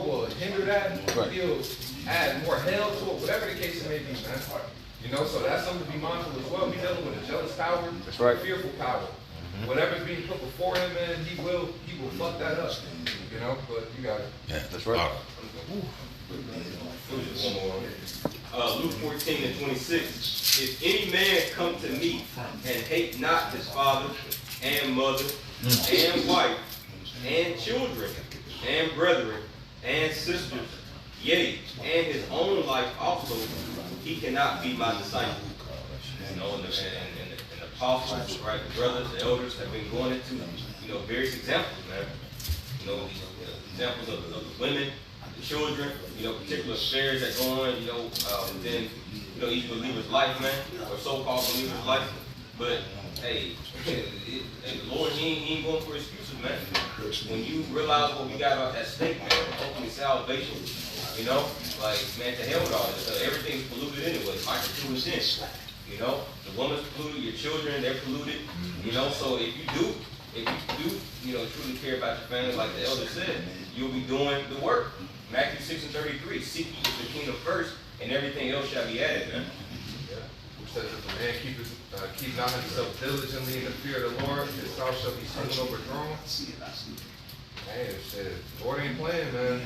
will hinder that. Right. He'll add more hell to it, whatever the case it may be, man. So that's something to be mindful as well. We're dealing with a jealous power, that's right. Fearful power. Whatever's being put before him, man, he will fuck that up. But you got it. Yeah, that's right. Luke 14:26. If any man come to me and hate not his father and mother and wife and children and brethren and sisters, yea, and his own life also, he cannot be my disciple. And the apostles, right, the brothers, the elders have been going into, various examples, man. These examples of the women, the children, particular affairs that go on, within, each believer's life, man, or so-called believer's life. But, hey, the Lord, he ain't going for excuses, man. When you realize what we got at stake, man, ultimately salvation, like, man, to hell with all this. Everything's polluted anyway. Michael 2 is in. The woman's polluted, your children, they're polluted. So if you do, truly care about your family, like the elder said, you'll be doing the work. Matthew 6:33, seek ye the kingdom first, and everything else shall be added, man. Yeah. Which says, if a man keep not himself diligently in the fear of the Lord, his house shall be soon overthrown. Man, it said, the Lord ain't playing, man.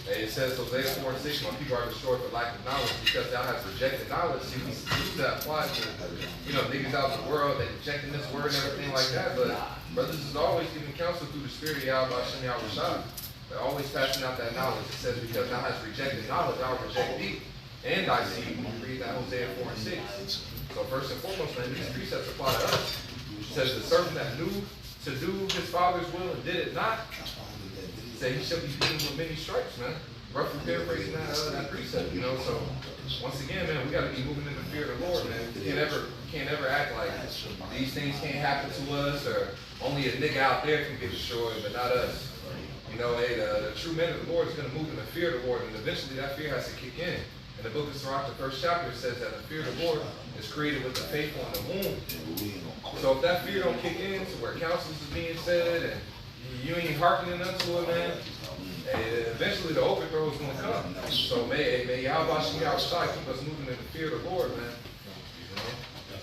And it says, Hosea 4:6, my people are destroyed for lack of knowledge, because thou hast rejected knowledge. See, we use that apply to, niggas out in the world, they rejecting this word and everything like that. But brothers is always giving counsel through the spirit of Yahweh Shem Yahweh Shah. They're always passing out that knowledge. It says, because thou hast rejected knowledge, I will reject thee and thy seed. When you read that Hosea 4:6. So first and foremost, man, these precepts apply to us. It says, the servant that knew to do his father's will and did it not, say he shall be beaten with many stripes, man. Roughly paraphrasing that precept, So once again, man, we got to be moving in the fear of the Lord, man. We can't ever act like these things can't happen to us, or only a nigga out there can get destroyed, but not us. The true man of the Lord is going to move in the fear of the Lord, and eventually that fear has to kick in. In the book of Sirach, the 1st chapter, it says that the fear of the Lord is created with the faithful in the womb. So if that fear don't kick in to where counsels is being said, and you ain't hearkening unto it, man, eventually the overthrow is going to come. So may Yahweh Shem Yahweh Shai keep us moving in the fear of the Lord, man.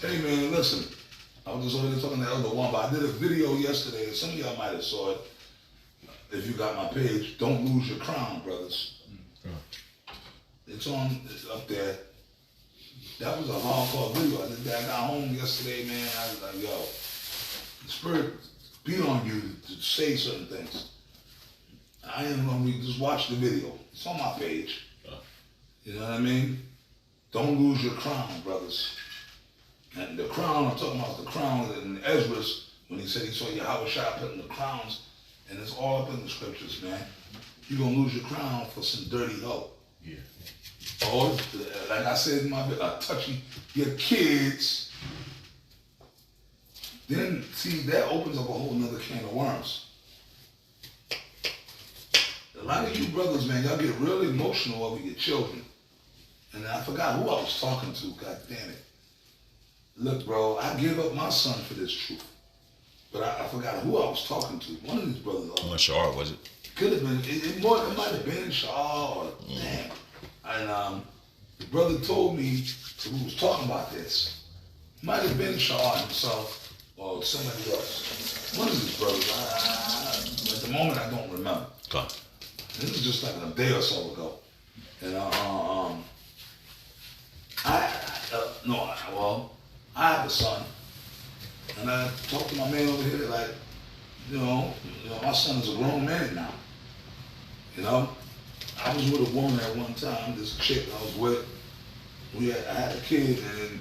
Hey, man, listen. I was just over there talking to Elder One, but I did a video yesterday, and some of y'all might have saw it. If you got my page, don't lose your crown, brothers. It's up there. That was a hardcore video. I did that. I got home yesterday, man. I was like, yo, the Spirit beat on you to say certain things. I ain't gonna just watch the video. It's on my page. You know what I mean? Don't lose your crown, brothers. And the crown, I'm talking about the crown in Ezra's, when he said he saw Yahweh Shai putting the crowns, and it's all up in the scriptures, man. You're gonna lose your crown for some dirty help. Yeah. Or, like I said in my touchy, your kids. Then, see, that opens up a whole nother can of worms. A lot of you brothers, man, y'all get real emotional over your children. And I forgot who I was talking to, god damn it. Look, bro, I gave up my son for this truth. But I forgot who I was talking to. One of these brothers. I'm not sure, was it? Could have been, it might have been Shaw or damn. And the brother told me, who was talking about this, might have been Shaw himself or somebody else. One of these brothers, at the moment I don't remember. Okay. This was just like a day or so ago. And No, well, I have a son, and I talked to my man over here, like, my son is a grown man now. I was with a woman at one time, this chick I was with. I had a kid, and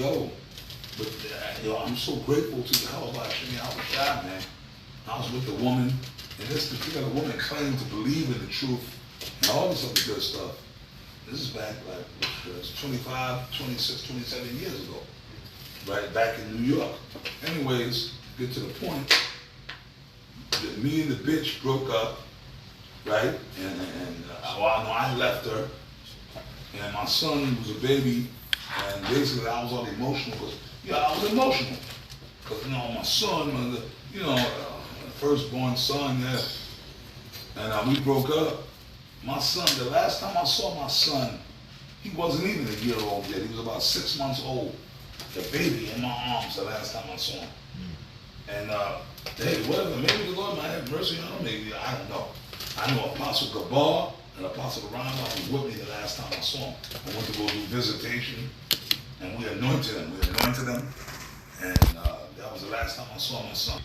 I'm so grateful to the hell about Shimmy Al-Bashar, man. I was with a woman, and this particular woman claimed to believe in the truth and all this other good stuff. This is back like, it was 25, 26, 27 years ago, right back in New York. Anyways, get to the point, me and the bitch broke up, right? And I left her, and my son was a baby, and basically I was all emotional, because, I was emotional. Because, my son, firstborn son, and we broke up. My son, the last time I saw my son, he wasn't even a year old yet. He was about 6 months old. The baby in my arms the last time I saw him. And, hey, whatever, maybe the Lord might have mercy on him, maybe, I don't know. I know Apostle Gabar and Apostle Rama was with me the last time I saw him. I went to go do visitation, and we anointed them. And that was the last time I saw my son.